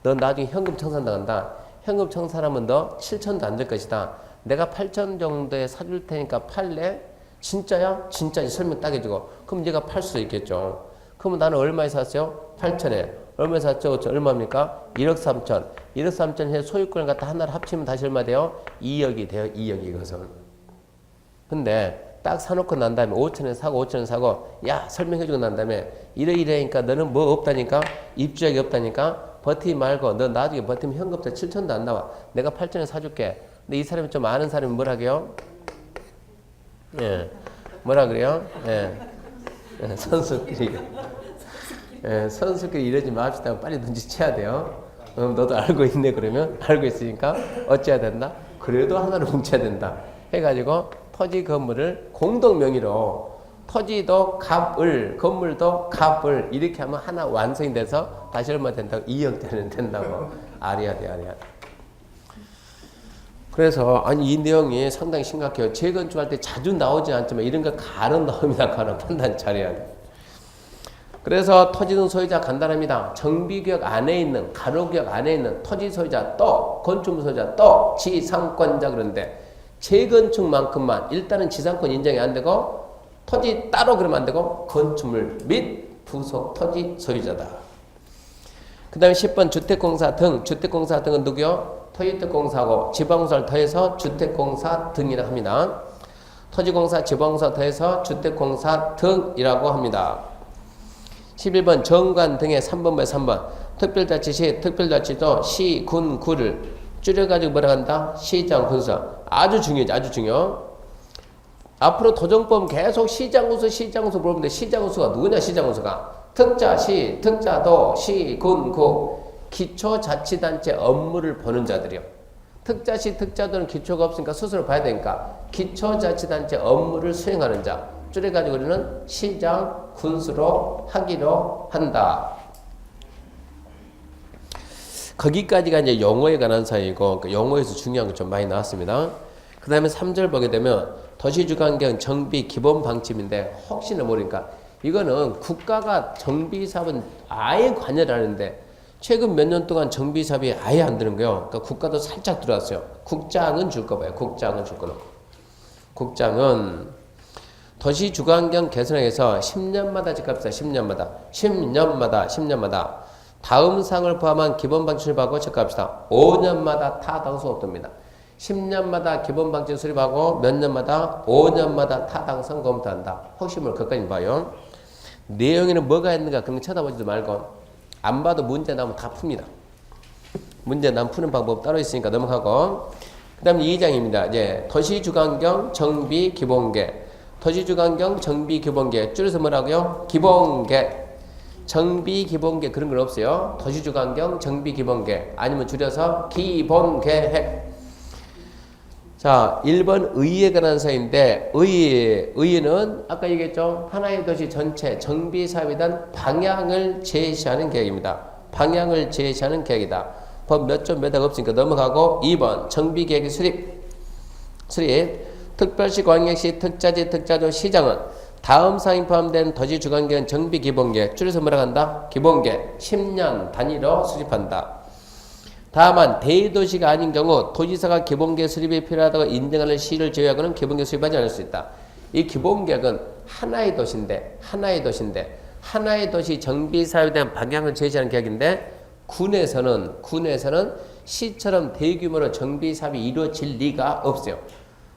너 나중에 현금 청산당한다. 현금 청산하면 너 7천도 안 될 것이다. 내가 8천 정도에 사줄 테니까 팔래? 진짜야? 진짜지. 설명 딱 해주고. 그럼 얘가 팔 수 있겠죠. 그러면 나는 얼마에 샀어요? 8천에. 얼마에 샀죠? 얼마입니까? 1억 3천. 1억 3천 해 소유권을 갖다 하나를 합치면 다시 얼마 돼요? 2억이 돼요. 2억이 이것은. 근데 딱 사놓고 난 다음에 5천에 사고 야 설명해주고 난 다음에 이러니까 너는 뭐 없다니까? 입주자격이 없다니까? 버티지 말고 너 나중에 버티면 현금자 7천도 안 나와. 내가 8천에 사줄게. 근데 이 사람이 좀 아는 사람이 뭐라 그래요? 예. 뭐라 그래요? 예. 선수끼리. 예, 선수끼리 이러지 맙시다. 빨리 눈치채야 돼요. 너도 알고 있네 그러면? 알고 있으니까 어찌해야 된다? 그래도 하나로 뭉쳐야 된다. 해가지고 토지 건물을 공동 명의로 토지도 갑을 건물도 갑을 이렇게 하면 하나 완성이 돼서 다시 얼마 된다고? 2억짜리는 된다고. 알아야 돼. 그래서 아니 이 내용이 상당히 심각해요. 재건축할 때 자주 나오지 않지만 이런 거 간혹 나옵니다. 간혹 판단 잘해야 돼. 그래서 토지 등 소유자 간단합니다. 정비구역 안에 있는 가로구역 안에 있는 토지 소유자 또 건축물 소유자 또 지상권자. 그런데 재건축만큼만 일단은 지상권 인정이 안 되고 토지 따로 그러면 안 되고 건축물 및 부속 토지 소유자다. 그 다음에 10번 주택공사 등. 주택공사 등은 누구요? 토지특공사고 지방공사를 더해서 주택공사 등이라고 합니다. 토지공사, 지방공사 더해서 주택공사 등이라고 합니다. 11번 정관 등의 3번부터 3번. 특별자치시, 특별자치도 시, 군, 구를 줄여가지고 뭐라 한다? 시장, 군수. 아주 중요하지, 아주 중요. 앞으로 도정법 계속 시장, 군수, 시장, 군수 물어보는데 시장, 군수가 누구냐, 시장, 군수가? 특자시, 특자도, 시, 군, 구. 기초자치단체 업무를 보는 자들이요. 특자시, 특자도는 기초가 없으니까 스스로 봐야 되니까 기초자치단체 업무를 수행하는 자. 줄여가지고 우리는 시장, 군수로 하기로 한다. 거기까지가 이제 용어에 관한 사이고 용어에서 중요한 거 좀 많이 나왔습니다. 그 다음에 3절 보게 되면 도시주관경 정비 기본 방침인데 혹시나 모르니까 이거는 국가가 정비 사업은 아예 관여를 하는데 최근 몇 년 동안 정비 사업이 아예 안 되는 거예요. 그러니까 국가도 살짝 들어왔어요. 국장은 줄 거 봐요. 국장은 줄 거는. 국장은 도시주관경 개선하기 위해서 10년마다 집값이다. 10년마다 다음 사항을 포함한 기본 방침 수립하고 체크합시다. 5년마다 타당 수업됩니다. 10년마다 기본 방침 수립하고 몇 년마다 5년마다 타당성 검토한다. 혹시 모르 그것까지 봐요. 내용에는 뭐가 있는가 그런 거 쳐다보지도 말고 안 봐도 문제 나오면 다 풉니다. 문제 나오면 푸는 방법 따로 있으니까 넘어가고 그 다음에 2장입니다. 이제 도시주관경 정비 기본계 도시주관경 정비 기본계 줄여서 뭐라고요? 기본계 정비 기본계 그런 건 없어요. 도시주관경 정비 기본계 아니면 줄여서 기본계획. 자, 1번 의에 관한 사인데 의는 아까 얘기했죠. 하나의 도시 전체 정비 사업에 대한 방향을 제시하는 계획입니다. 방향을 제시하는 계획이다. 법 몇 점 몇 학 없으니까 넘어가고 2번 정비 계획의 수립. 특별시 광역시 특자지 특자도 시장은 다음 사항이 포함된 도시주관경 정비 기본계 줄여서 뭐라고 한다? 기본계 10년 단위로 수립한다. 다만 대도시가 아닌 경우 도지사가 기본계 수립이 필요하다고 인정하는 시를 제외하고는 기본계 수립하지 않을 수 있다. 이 기본계획은 하나의 도시인데 하나의 도시 정비 사업에 대한 방향을 제시하는 계획인데 군에서는 시처럼 대규모로 정비 사업이 이루어질 리가 없어요.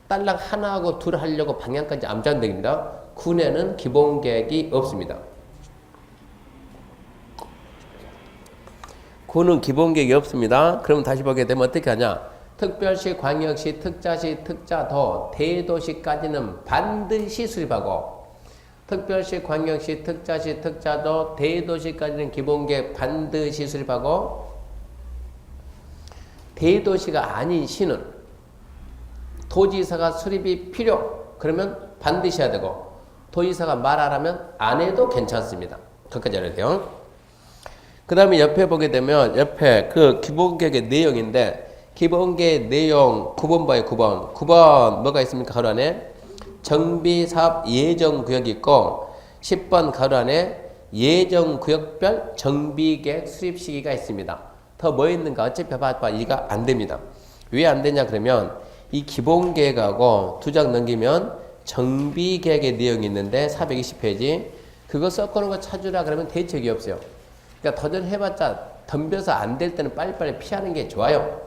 딸랑 하나하고 둘 하려고 방향까지 암장됩니다. 군에는 기본계획이 없습니다. 군은 기본계획이 없습니다. 그럼 다시 보게 되면 어떻게 하냐? 특별시, 광역시, 특자시, 특자도, 대도시까지는 반드시 수립하고 특별시, 광역시, 특자시, 특자도, 대도시까지는 기본계획 반드시 수립하고 대도시가 아닌 시는 도지사가 수립이 필요 그러면 반드시 해야 되고 도지사가 말 안 하면 안 해도 괜찮습니다. 거기까지 알아야 돼요. 그 다음에 옆에 보게 되면 옆에 그 기본계획의 내용인데 기본계획 내용 9번 봐요. 9번 뭐가 있습니까? 가로 안에 정비사업 예정구역이 있고 10번 가로 안에 예정구역별 정비계획 수립 시기가 있습니다. 더 뭐 있는가? 어차피 봐봐 이가 안 됩니다. 왜 안 되냐 그러면 이 기본계획하고 두 장 넘기면 정비계획의 내용이 있는데 420페이지 그거 섞어놓은 거 찾으라 그러면 대책이 없어요. 그러니까 도전해봤자 덤벼서 안 될 때는 빨리빨리 피하는 게 좋아요.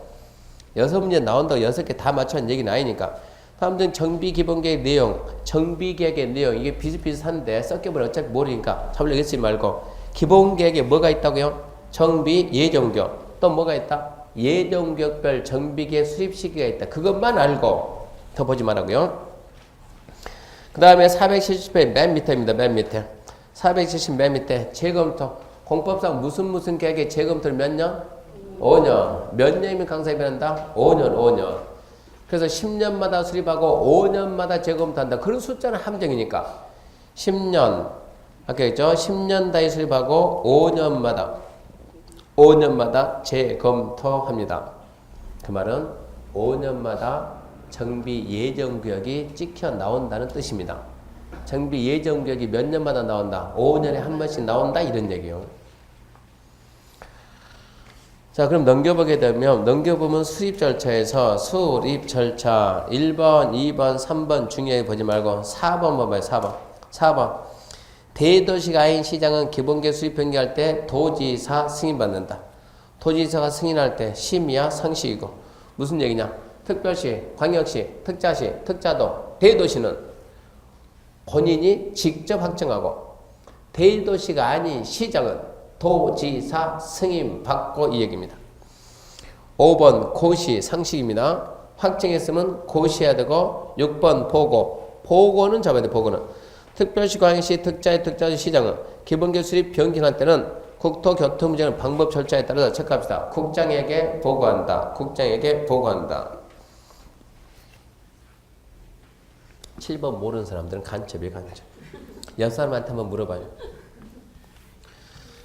6문제 나온다고 6개 다 맞춰는 얘기는 아니니까. 다음은 정비기본계획 내용, 정비계획의 내용 이게 비슷비슷한데 섞여버리면 어차피 모르니까 잡으려고 했지 말고 기본계획에 뭐가 있다고요? 정비 예정구역 또 뭐가 있다? 예정구역별 정비계획 수립 시기가 있다. 그것만 알고 더 보지 말라고요. 그 다음에 470페이지 맨 밑에입니다. 맨 밑에 470 맨 밑에 재검토 공법상 무슨 계획의 재검토를 몇 년? 5년. 몇 년이면 강사에 변한다? 5년. 그래서 10년마다 수립하고 5년마다 재검토한다. 그런 숫자는 함정이니까 10년 아까 했죠? 10년 단위 수립하고 5년마다 재검토합니다. 그 말은 5년마다 정비 예정구역이 찍혀 나온다는 뜻입니다. 정비 예정구역이 몇 년마다 나온다? 5년에 한 번씩 나온다 이런 얘기예요. 자, 그럼 넘겨보면 수립 절차에서 수립 절차 1번, 2번, 3번 중요하게 보지 말고 4번 봐봐요. 4번. 대도시가 아닌 시장은 기본계획 수립 변경할 때 도지사 승인받는다. 도지사가 승인할 때 심의야 성시이고 무슨 얘기냐? 특별시, 광역시, 특자시, 특자도, 대도시는 본인이 직접 확정하고 대도시가 아닌 시장은 도지사 승인 받고 이 얘기입니다. 5번 고시 상식입니다. 확정했으면 고시해야 되고 6번 보고. 보고는 잡아야 돼. 보고는. 특별시 광역시 특자의 특자지 시장은 기본계획 수립 변경할 때는 국토교통부의 방법 절차에 따라서 체크합시다. 국장에게 보고한다. 국장에게 보고한다. 7번 모르는 사람들은 간첩이에요. 간첩. 옆 사람한테 한번 물어봐요.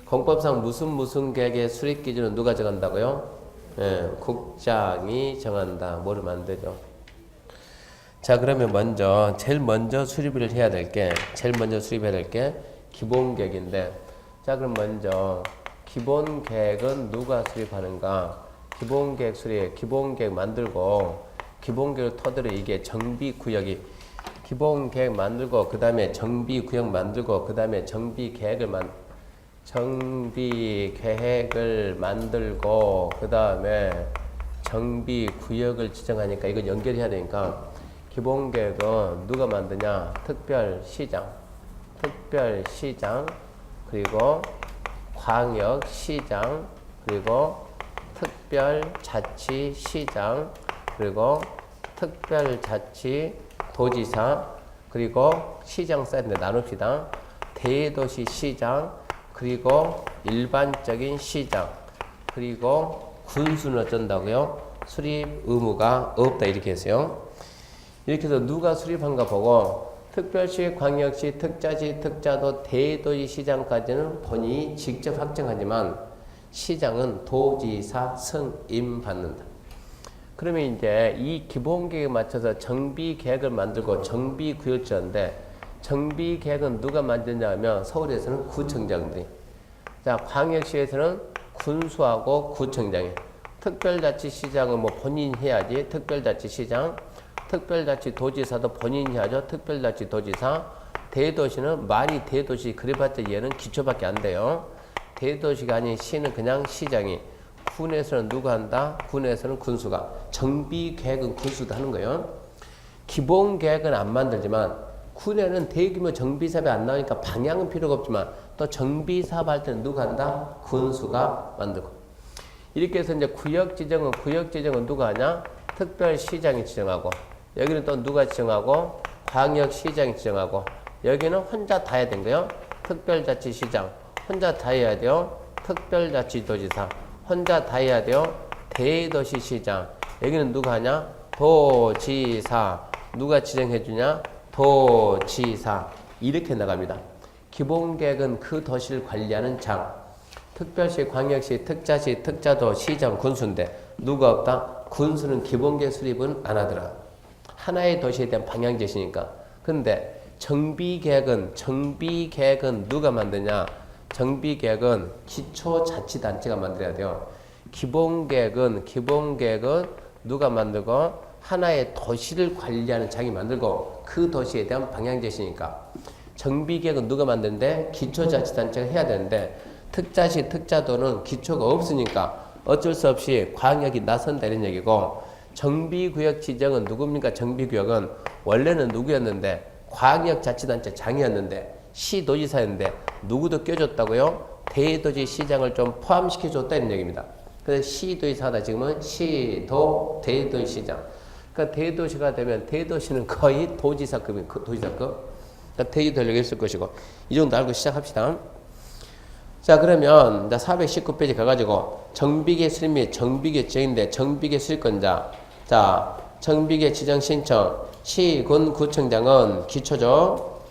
공법상 무슨 계획의 수립 기준은 누가 정한다고요? 예, 국장이 정한다. 모르면 안 되죠. 자, 그러면 제일 먼저 수립을 해야 될 게 기본 계획인데, 자, 그럼 먼저 기본 계획은 누가 수립하는가? 기본 계획 수립, 기본 계획 만들고, 기본 계획을 토대로 이게 정비 구역이 기본 계획 만들고, 그 다음에 정비 구역 만들고, 그 다음에 정비 계획을 만들고, 그 다음에 정비 구역을 지정하니까 이걸 연결해야 되니까 기본 계획은 누가 만드냐? 특별시장, 그리고 광역시장, 그리고 특별자치시장, 그리고 특별자치도지사, 그리고 시장 써야 되는데 나눕시다. 대도시시장, 그리고 일반적인 시장, 그리고 군수는 어쩐다고요? 수립 의무가 없다 이렇게 했어요. 이렇게 해서 누가 수립한가 보고 특별시, 광역시, 특자시, 특자도, 대도시 시장까지는 본인이 직접 확정하지만 시장은 도지사 승인 받는다. 그러면 이제 이 기본 계획에 맞춰서 정비 계획을 만들고 정비 구역을 지었는데 정비 계획은 누가 만드냐 하면 서울에서는 구청장들이, 자, 광역시에서는 군수하고 구청장이, 특별자치시장은 뭐 본인이 해야지. 특별자치시장, 특별자치도지사도 본인이 하죠. 특별자치도지사. 대도시는 말이 대도시 그래봤자 얘는 기초밖에 안 돼요. 대도시가 아닌 시는 그냥 시장이. 군에서는 누가 한다? 군에서는 군수가. 정비계획은 군수도 하는 거예요. 기본계획은 안 만들지만 군에는 대규모 정비사업이 안 나오니까 방향은 필요가 없지만 또 정비사업 할 때는 누가 한다? 군수가 만들고. 이렇게 해서 이제 구역 지정은 누가 하냐? 특별시장이 지정하고, 여기는 또 누가 지정하고? 광역시장이 지정하고, 여기는 혼자 다 해야 된 거예요. 특별자치시장 혼자 다 해야 돼요. 특별자치도지사 혼자 다 해야 돼요. 대도시시장 여기는 누가 하냐? 도지사. 누가 지정해 주냐? 도지사. 이렇게 나갑니다. 기본계획은 그 도시를 관리하는 장, 특별시, 광역시, 특자시, 특자도, 시장, 군수인데 누가 없다? 군수는 기본계획 수립은 안 하더라. 하나의 도시에 대한 방향 제시니까. 근데 정비계획은 누가 만드냐? 정비계획은 기초자치단체가 만들어야 돼요. 기본계획은 누가 만들고 하나의 도시를 관리하는 장이 만들고 그 도시에 대한 방향 제시니까 정비계획은 누가 만드는데? 기초자치단체가 해야 되는데 특자시, 특자도는 기초가 없으니까 어쩔 수 없이 광역이 나선다 이런 얘기고, 정비구역 지정은 누굽니까? 정비구역은 원래는 누구였는데? 광역자치단체 장이었는데 시도지사였는데 누구도 껴줬다고요? 대도시 시장을 좀 포함시켜줬다 이런 얘기입니다. 그래서 시도지사다. 지금은 시도 대도시 시장. 그러니까 대도시가 되면 대도시는 거의 도지사급인 도지사급. 그러니까 대기 전력이 있을 것이고 이 정도 알고 시작합시다. 자, 그러면 419페이지 가가지고 정비계 수립 및 정비계 지정인데 정비계 수립권자. 자, 정비계 지정 신청. 시군 구청장은 기초죠.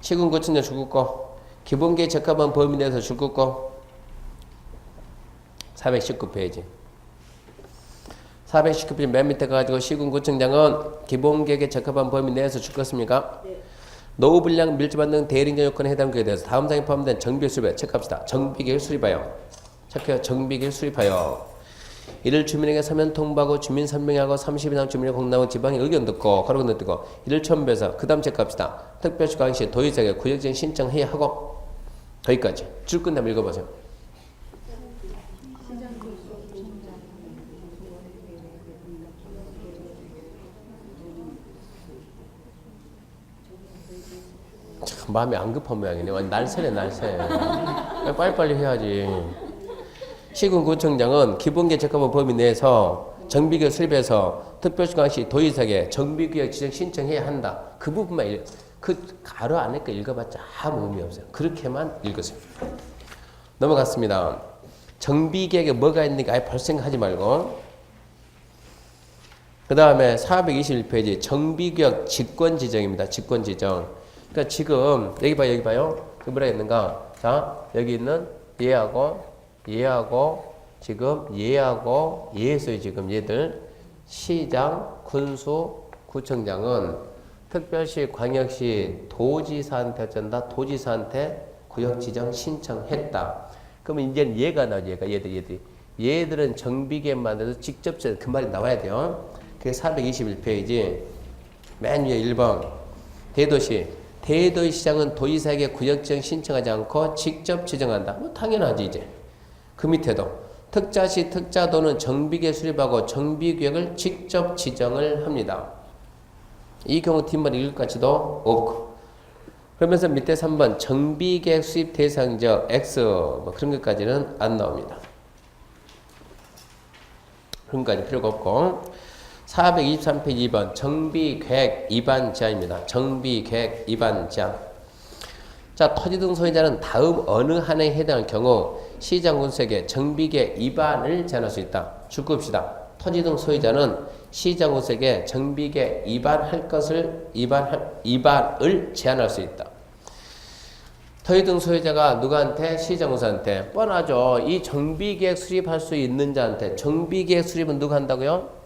시군 구청장 줄 거. 기본계획 적합한 범위 내에서 줄 거. 419페이지. 419페이지 맨 밑에 가가지고 시군 구청장은 기본계획에 적합한 범위 내에서 줄 것입니까? 네. 노후 불량 밀집한 등 대리인정 요건에 해당하는 것에 대해서 다음 사항에 포함된 정비계획 수립에 체크합시다. 정비계획 수립하여. 체크해요. 정비계획 수립하여. 이를 주민에게 서면 통보하고 주민 설명하고 30일 이상 주민의 공람하고 지방의 의견 듣고 거르고 듣고 이를 첨부해서 그 다음 체크합시다. 특별시 광역시 도의사에게 구역지정 신청해야 하고 거기까지 줄 끝나면 읽어보세요. 참 마음이 안 급한 모양이네. 날새네 날새. 빨리빨리 해야지. 시군구청장은 기본계획 적합한 범위 내에서 정비계획 수립해서 특별시광시 도의사에게 정비계획 지정 신청해야 한다. 그 부분만 그 가로 안에 거 읽어봤자 아무 의미 없어요. 그렇게만 읽으세요. 넘어갔습니다. 정비계획에 뭐가 있는가 아예 별 생각하지 말고. 그 다음에 421페이지 정비계획 직권지정입니다. 직권지정. 그러니까 지금 여기 봐요. 그 뭐라 했는가? 자, 여기 있는 얘하고 지금 얘하고 얘에서의 지금 얘들 시장, 군수, 구청장은 특별시, 광역시, 도지사한테 어쩐다? 도지사한테 구역 지정 신청했다. 그러면 이제는 얘가 나오죠. 얘들은 정비계획 만들어서 직접 그 말이 나와야 돼요. 그게 421페이지 맨 위에 1번 대도시장은 도지사에게 구역지정 신청하지 않고 직접 지정한다. 뭐 당연하지 이제. 그 밑에도 특자시 특자도는 정비계획 수립하고 정비계획을 직접 지정을 합니다. 이 경우 뒷말이 읽을 가치도 없고. 그러면서 밑에 3번 정비계획 수립 대상적 X 뭐 그런 것까지는 안 나옵니다. 그런 것까지 필요가 없고. 423페이지 2번 정비계획 위반 제한입니다. 정비계획 위반 제한. 자, 토지 등 소유자는 다음 어느 하나에 해당할 경우 시장군수에게 정비계획 위반을 제한할 수 있다. 줄겁시다. 토지 등 소유자는 시장군수에게 정비계획 위반을 제한할 수 있다. 토지 등 소유자가 누구한테? 시장군수한테. 뻔하죠. 이 정비계획 수립할 수 있는 자한테. 정비계획 수립은 누가 한다고요?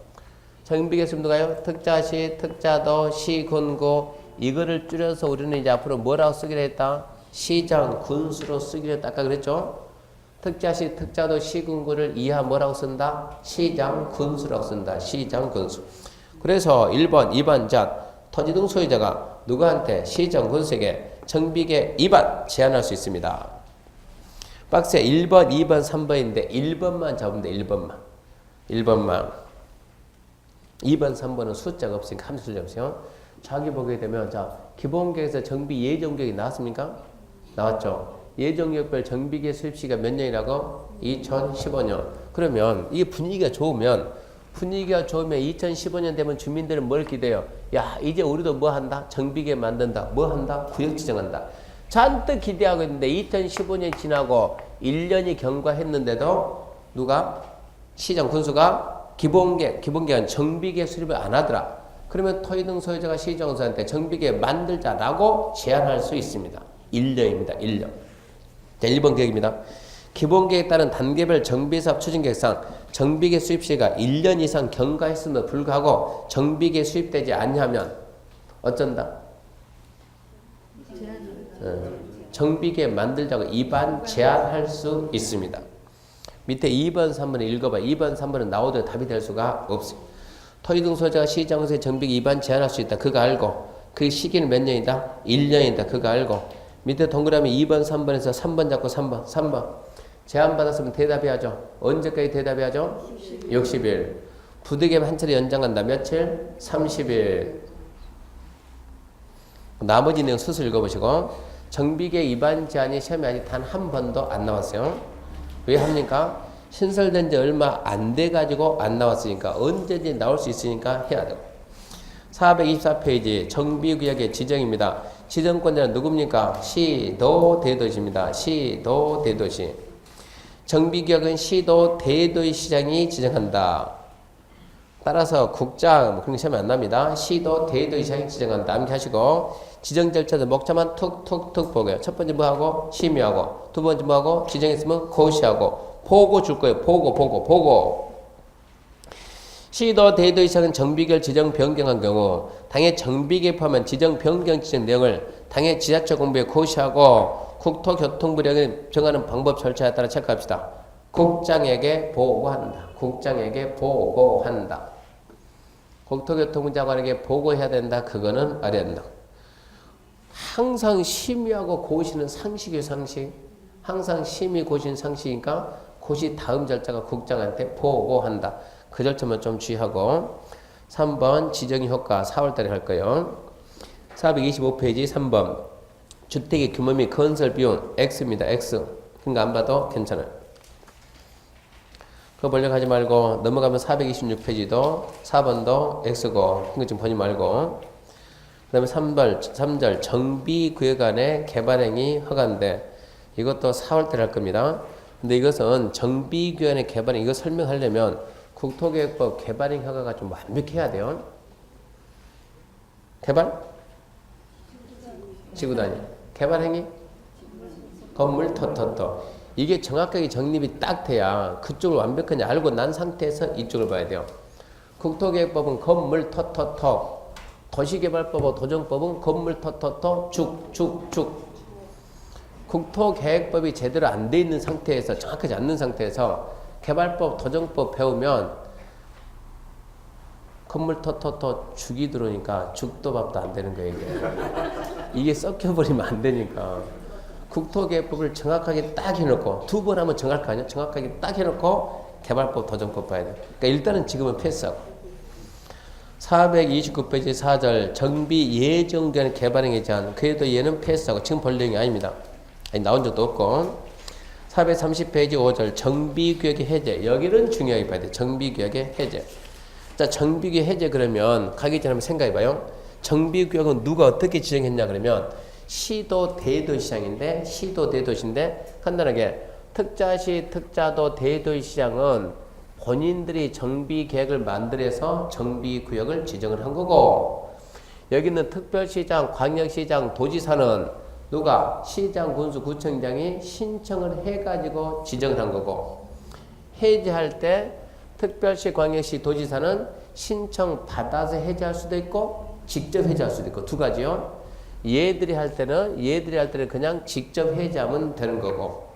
정비계획 수립 누가요? 특자시, 특자도, 시군구. 이거를 줄여서 우리는 이제 앞으로 뭐라고 쓰기로 했다? 시장, 군수로 쓰기로 했다. 아까 그랬죠? 특자시, 특자도, 시군구를 이하 뭐라고 쓴다? 시장, 군수라고 쓴다. 시장, 군수. 그래서 1번, 2번 자 토지 등 소유자가 누구한테? 시장, 군수에게 정비계획 위반 제한할 수 있습니다. 박스에 1번, 2번, 3번인데 1번만 잡으면 돼. 1번만. 2번, 3번은 숫자가 없으니까 함수 쓸 일 없어요. 자기 보게 되면 자 기본계획에서 정비 예정계획이 나왔습니까? 나왔죠. 예정계획별 정비계획 수립시기가 몇 년이라고? 2015년. 그러면 이게 분위기가 좋으면 2015년 되면 주민들은 뭘 기대요? 야 이제 우리도 뭐 한다? 정비계획 만든다. 뭐 한다? 구역 지정한다. 잔뜩 기대하고 있는데 2015년 지나고 1년이 경과했는데도 누가? 시장 군수가 기본계획은 정비계획 수립을 안 하더라. 그러면 토지 등 소유자가 시정군수한테 정비계획 만들자라고 제안할 수 있습니다. 1년입니다. 1년. 자, 1번 계획입니다. 기본계획에 따른 단계별 정비사업 추진계획상 정비계획 수립시가 1년 이상 경과했음에도 불구하고 정비계획 수립되지 않냐면 어쩐다? 정비계획 만들자고 위반 제한할 수 있습니다. 밑에 2번, 3번을 읽어봐. 2번, 3번은 나오더라도 답이 될 수가 없어요. 토지 등 소유자가 시장에서 정비계획 위반 제한할 수 있다. 그거 알고. 그 시기는 몇 년이다? 1년이다. 그거 알고. 밑에 동그라미 2번, 3번에서 3번 잡고 3번. 제한받았으면 대답해야죠. 언제까지 대답해야죠? 60일. 부득이하면 한 차례 연장한다. 며칠? 30일. 나머지 내용 수술 읽어보시고. 정비계획 위반 제한이 시험에 아직 단 한 번도 안 나왔어요. 왜 합니까? 신설된 지 얼마 안 돼가지고 안 나왔으니까 언제든지 나올 수 있으니까 해야 되고. 424페이지 정비구역의 지정입니다. 지정권자는 누굽니까? 시도 대도시입니다. 시도 대도시. 정비구역은 시도 대도시 시장이 지정한다. 따라서 국장 뭐 그런 게 시험에 안 납니다. 시도 대도시 시장이 지정한다. 암기하시고 지정 절차도 목차만 툭툭툭 보고요. 첫 번째 뭐하고? 심의하고. 두 번째 뭐하고? 지정했으면 고시하고. 보고 줄 거예요. 보고. 시도 대도시 시장은 정비계획 지정 변경한 경우 당해 정비계획 포함한 지정 변경 지정 내용을 당해 지자체 공부에 고시하고 국토교통부령이 정하는 방법 절차에 따라 체크합시다. 국장에게 보고한다. 국토교통부 장관에게 보고해야 된다. 그거는 알아야 된다. 항상 심의하고 고시는 상식이에요. 상식. 항상 심의 고시는 상식이니까 고시 다음 절차가 국장한테 보고한다. 그 절차만 좀 주의하고. 3번 지정의 효과 4월달에 할 거예요. 425페이지 3번 주택의 규모 및 건설 비용 X입니다. X. 그러니까 안 봐도 괜찮아요. 그거 번역하지 말고 넘어가면 426페이지도 4번도 X고 이거 좀 보지 말고 그 다음에 3절 정비구역 안에 개발행위 허가인데 이것도 4월달 할 겁니다. 근데 이것은 정비구역 안에 개발행 이거 설명하려면 국토계획법 개발행 허가가 좀 완벽해야 돼요. 개발? 지구단위. 개발행위? 건물 터터터. 이게 정확하게 정립이 딱 돼야 그쪽을 완벽하게 알고 난 상태에서 이쪽을 봐야 돼요. 국토계획법은 건물 터터터. 도시개발법과 도정법은 건물 터터터 축축축. 국토계획법이 제대로 안 돼 있는 상태에서 정확하지 않는 상태에서 개발법, 도정법 배우면 건물 터터터 죽이 들어오니까 죽도 밥도 안 되는 거예요. 이게 썩혀버리면 안 되니까 국토계획법을 정확하게 딱 해놓고 두 번 하면 정확할 거 아니야? 정확하게 딱 해놓고 개발법, 도정법 봐야 돼. 그러니까 일단은 지금은 패스하고 429페이지 4절 정비 예정된 개발행위에 제한 그래도 얘는 패스하고 지금 볼 내용이 아닙니다. 아니, 나온 적도 없고 430페이지 5절 정비구역의 해제 여기는 중요하게 봐야 돼. 정비구역의 해제. 자 정비구역 해제 그러면 가기 전에 한번 생각해 봐요. 정비구역은 누가 어떻게 지정했냐 그러면 시도 대도시장인데 시도 대도시인데 간단하게 특자시 특자도 대도시장은 본인들이 정비계획을 만들어서 정비구역을 지정을 한 거고 여기는 특별시장, 광역시장, 도지사는 누가? 시장, 군수, 구청장이 신청을 해가지고 지정을 한 거고 해제할 때 특별시, 광역시, 도지사는 신청 받아서 해제할 수도 있고 직접 해제할 수도 있고 두 가지요. 얘들이 할 때는 그냥 직접 해제하면 되는 거고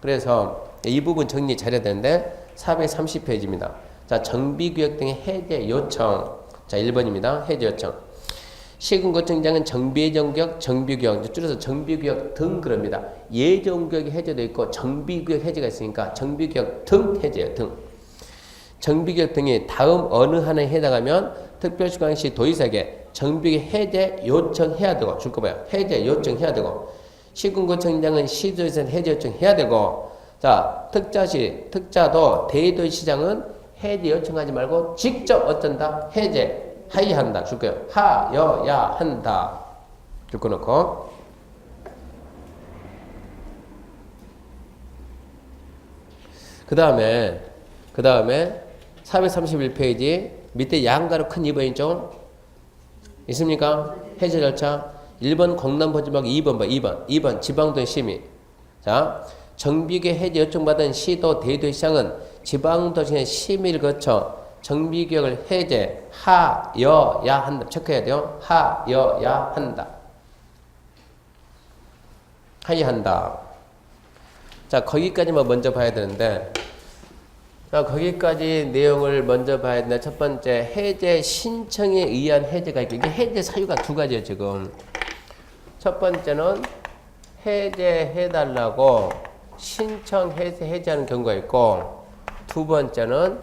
그래서 이 부분 정리 잘해야 되는데 430페이지입니다. 자, 정비구역 등의 해제 요청. 자, 1번입니다. 해제 요청. 시군구청장은 정비예정구역, 정비구역, 줄여서 정비구역 등 그럽니다. 예정구역이 해제도 있고 정비구역 해제가 있으니까 정비구역 등 해제예요. 등. 정비구역 등이 다음 어느 하나에 해당하면 특별시, 광역시, 도의사에게 정비구역 해제 요청해야 되고 줄 거 봐요. 해제 요청해야 되고 시군구청장은 시도에서는 해제 요청해야 되고 자, 특자시, 특자도 대도시장은 해제 요청하지 말고 직접 어쩐다? 해제 하여한다. 줄 거예요. 하여야 한다. 줄 거 놓고 그 다음에 431페이지 밑에 양가로 큰 2번 있죠? 있습니까? 해제 절차 1번 공람 보지 말고 2번 봐. 2번 지방도의 심의. 자, 정비구역 해제 요청받은 시도 대도시장은 지방도시의 심의를 거쳐 정비구역을 해제하여야 한다. 체크해야 돼요. 하여야 한다. 하여야 한다. 자, 거기까지만 먼저 봐야 되는데 자, 거기까지 내용을 먼저 봐야 되는데 첫 번째 해제 신청에 의한 해제가 있고 이게 해제 사유가 두 가지예요. 지금 첫 번째는 해제해달라고 신청해서 해제하는 경우가 있고 두 번째는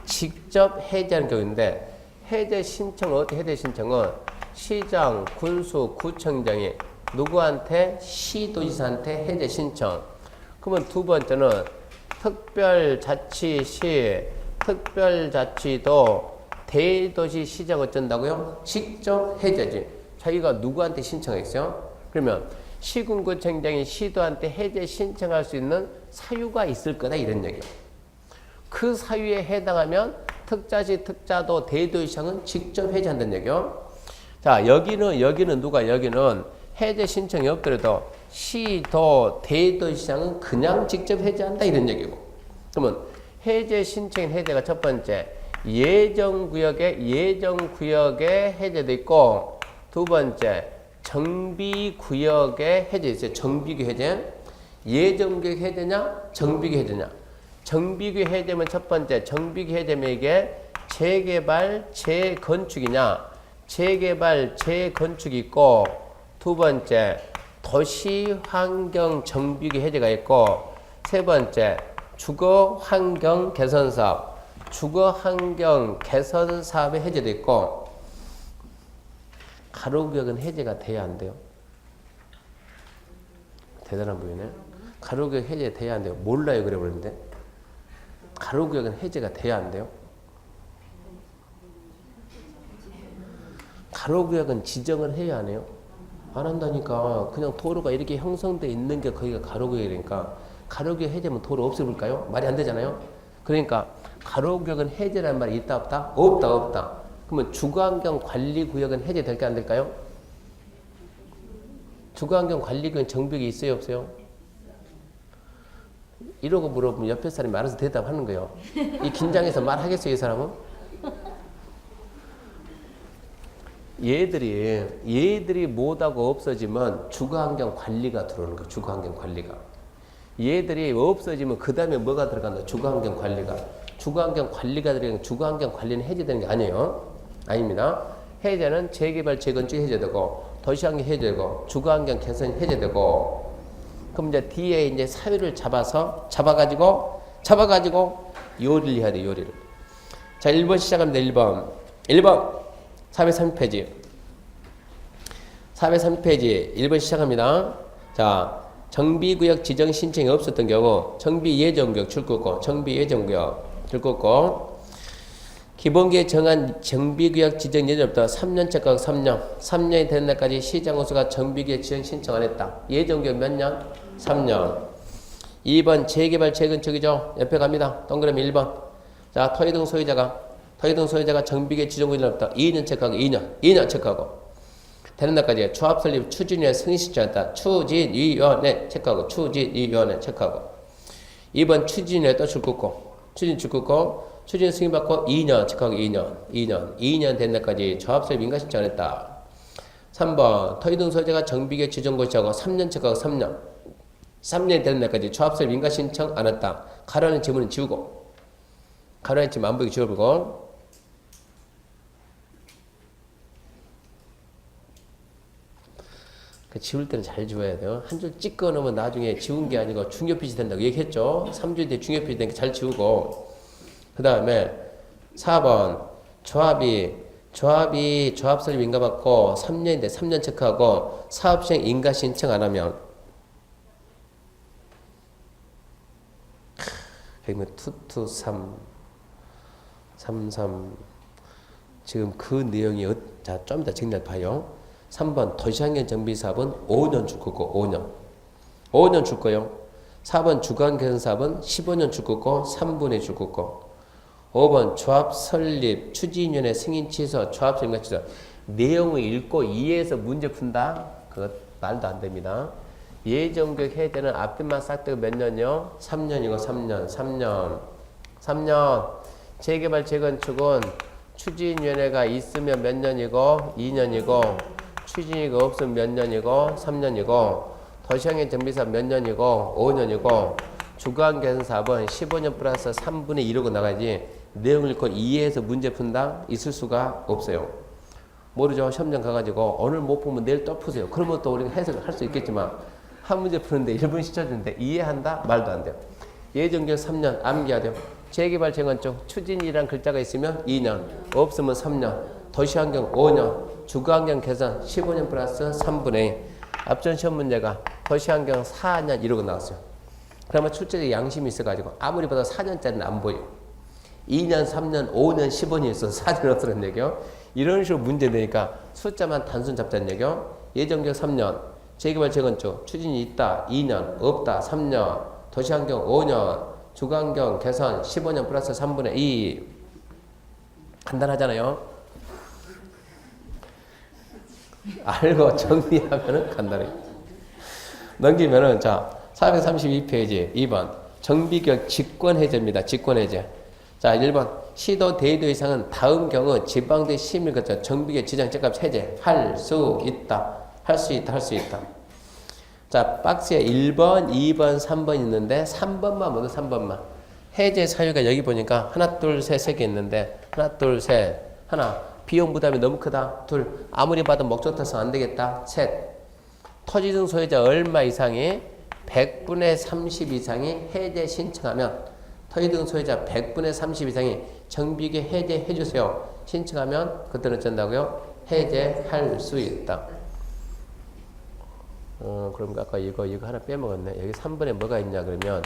직접 해제하는 경우인데 해제 신청은 어떻게 해제 신청은 시장, 군수, 구청장이 누구한테? 시도지사한테 해제 신청. 그러면 두 번째는 특별자치시, 특별자치도 대도시 시장 어쩐다고요? 직접 해제지. 자기가 누구한테 신청했어요? 그러면 시군구청장이 시도한테 해제 신청할 수 있는 사유가 있을 거다 이런 얘기예요. 그 사유에 해당하면 특자시, 특자도, 대도시장은 직접 해제한다는 얘기요. 자, 여기는 누가? 여기는 해제 신청이 없더라도 시도, 대도시장은 그냥 직접 해제한다 이런 얘기고. 그러면 해제 신청인 해제가 첫 번째 예정구역에 해제도 있고 두 번째 정비구역에 해제 있어요. 정비구역 해제. 예정구역 해제냐? 정비구역 해제냐? 정비구역 해제면 첫 번째 정비구역 해제면 이게 재개발, 재건축이냐? 재개발, 재건축이 있고 두 번째 도시환경 정비구역 해제가 있고 세 번째 주거환경 개선사업, 주거환경 개선사업의 해제도 있고 가로구역은 해제가 돼야 안 돼요? 대단한 분이네. 가로구역 해제돼야 안 돼요. 몰라요. 그래 버렸는데. 가로구역은 해제가 돼야 안 돼요. 가로구역은 지정을 해야 안 해요. 안 한다니까. 그냥 도로가 이렇게 형성돼 있는 게 거기가 가로구역이니까 가로구역 해제면 도로 없애볼까요? 말이 안 되잖아요. 그러니까 가로구역은 해제라는 말이 있다 없다? 없다 없다. 그러면 주거환경 관리구역은 해제될까 안 될까요? 주거환경 관리구역 정비가 있어요 없어요? 이러고 물어보면 옆에 사람이 알아서 대답하는 거예요. 이 긴장해서 말하겠어요 이 사람은? 얘들이 못하고 없어지면 주거환경 관리가 들어오는 거예요. 주거환경 관리가. 얘들이 없어지면 그 다음에 뭐가 들어간다? 주거환경 관리가. 주거환경 관리가 들어가는 주거환경 관리는 해제되는 게 아니에요. 아닙니다. 해제는 재개발, 재건축 해제되고 도시환경 해제되고 주거환경 개선 해제되고 그럼 이제 뒤에 이제 사유를 잡아가지고 요리를 해야 돼, 요리를. 자, 1번 시작합니다. 1번 430페이지 1번 시작합니다. 자, 정비구역 지정 신청이 없었던 경우 정비예정구역 출구권 기본계획 정한 정비구역 지정 예정부터 3년 체크하고 3년이 되는 날까지 시장호수가 정비구역 지정 신청 안 했다. 예정구역 몇 년? 3년. 2번 재개발 재건축이죠. 옆에 갑니다. 동그라미 1번. 자, 토지등 소유자가 정비계획 지정구역부터 2년 체크하고 2년 체크하고 되는 날까지 조합 설립 추진위원회 승인 신청했다. 추진위원회 체크하고 2번 추진위원회 또 추진 승인받고 2년 체크하고 2년 된 날까지 조합 설립 인가 신청 안 했다. 3번 토지등 소유자가 정비계획 지정고시하고 3년 체크하고 3년 되는 날까지 조합 설립 인가 신청 안 했다. 가로는 지문은 지우고 가로는 지문 안 보이게 지워보고 지울 때는 잘 지워야 돼요. 한 줄 찍어 놓으면 나중에 지운 게 아니고 중요표시 된다고 얘기했죠. 3주 뒤에 중요표시 되니까 잘 지우고 그 다음에 4번 조합이 조합 설립 인가 받고 3년인데 3년 체크하고 사업시행 인가 신청 안 하면 그러면 223 33 지금 그 내용이 자, 좀 이따 정리해 봐요. 3번 도시환경 정비사업은 5년 줄 거고 5년 줄 거요. 4번 주거환경사업은 15년 줄 거고 3분의 줄 거고 5번 조합 설립 추진위원회 승인 취소 조합 설립 취소 내용을 읽고 이해해서 문제 푼다? 그거 말도 안 됩니다. 예정구역 해제는 앞뒤만 싹 떼고 몇 년이요? 3년이고 3년 재개발 재건축은 추진위원회가 있으면 몇 년이고 2년이고 추진위가 없으면 몇 년이고 3년이고 도시환경 정비사업 몇 년이고 5년이고 주거환경 사업은 15년 플러스 3분의 1하고 나가야지 내용을 읽고 이해해서 문제 푼다? 있을 수가 없어요. 모르죠? 시험장 가가지고 오늘 못 보면 내일 또 푸세요. 그러면 또 우리가 해석을 할 수 있겠지만 한 문제 푸는데 1분 시켜주는데 이해한다? 말도 안 돼요. 예정구역 3년 암기해야 돼요. 재개발 재건축 추진이란 글자가 있으면 2년 없으면 3년 도시환경 5년 주거환경 개선 15년 플러스 3분의 1 앞전 시험 문제가 도시환경 4년 이러고 나왔어요. 그러면 출제자 양심이 있어가지고 아무리 봐도 4년짜리는 안 보여. 2년 3년 5년 15년이 있어서 4년 없다는 얘기요. 이런 식으로 문제 내니까 숫자만 단순 잡자는 얘기요. 예정구역 3년 재개발 재건축 추진이 있다 2년 없다 3년 도시환경 5년 주거환경 개선 15년 플러스 3분의 2 간단하잖아요. 알고 정리하면은 간단해. 넘기면은 자 432페이지 2번 정비구역 직권해제입니다. 직권해제. 자 1번 시도 대도 이상은 다음 경우 지방대 심의를 거쳐 정비구역 지정 적합 해제 할 수 있다. 할 수 있다. 자 박스에 1번 2번 3번 있는데 3번만 먼저 3번만 해제 사유가 여기 보니까 하나 둘 셋 세 개 있는데 하나 둘 셋 하나 비용 부담이 너무 크다. 둘 아무리 봐도 목적 달성 안 되겠다. 셋 토지등 소유자 얼마 이상이 100분의 30 이상이 해제 신청하면 토지등 소유자 100분의 30 이상이 정비계 해제해 주세요. 신청하면 그때는 어쩐다고요? 해제할 수 있다. 그럼 아까 이거 하나 빼먹었네. 여기 3번에 뭐가 있냐 그러면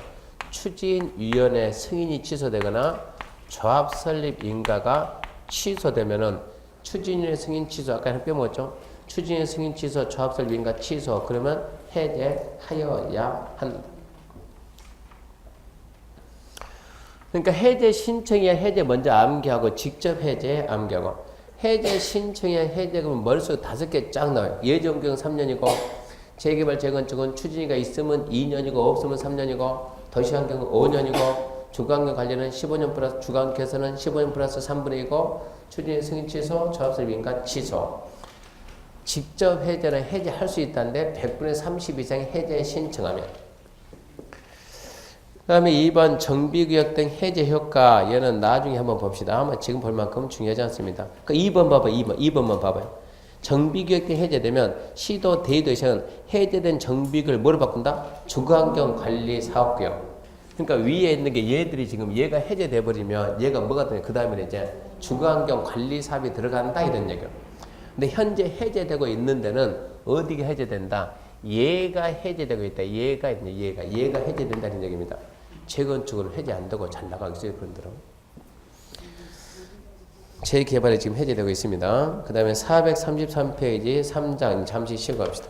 추진위원회 승인이 취소되거나 조합 설립 인가가 취소되면은 추진위원회 승인 취소 아까 하나 빼먹었죠. 추진위원회 승인 취소, 조합 설립 인가 취소 그러면 해제하여야 한다. 그러니까 해제 신청이야 해제 먼저 암기하고 직접 해제 암기하고 해제 신청이야 해제 그러면 머릿속에 5개 쫙 나와요. 예정경 3년이고 재개발 재건축은 추진위가 있으면 2년이고 없으면 3년이고 도시환경은 5년이고 주거환경 관리는 15년 플러스 주거환경 개선은 15년 플러스 3분의 2고 추진위 승인 취소 조합설립 인가 취소 직접 해제는 해제할 수 있다는데 100분의 30 이상의 해제 신청하면 그 다음에 2번 정비구역 등 해제 효과 얘는 나중에 한번 봅시다. 아마 지금 볼 만큼 중요하지 않습니다. 그 2번 봐봐요. 2번만 봐봐요. 정비구역 등 해제되면 시도 대도시는 해제된 정비구역을 뭐로 바꾼다? 주거환경관리사업구역. 그러니까 위에 있는 게 얘들이 지금 얘가 해제돼 버리면 얘가 뭐가 되냐? 그 다음에 이제 주거환경관리사업이 들어간다 이런 얘기예요. 근데 현재 해제되고 있는 데는 어디가 해제된다? 얘가 해제되고 있다. 얘가 해제된다는 얘기입니다. 재건축으로 해제 안 되고 잘 나가겠어요, 그분들은. 재개발이 지금 해제되고 있습니다. 그 다음에 433페이지 3장 잠시 쉬고 갑시다.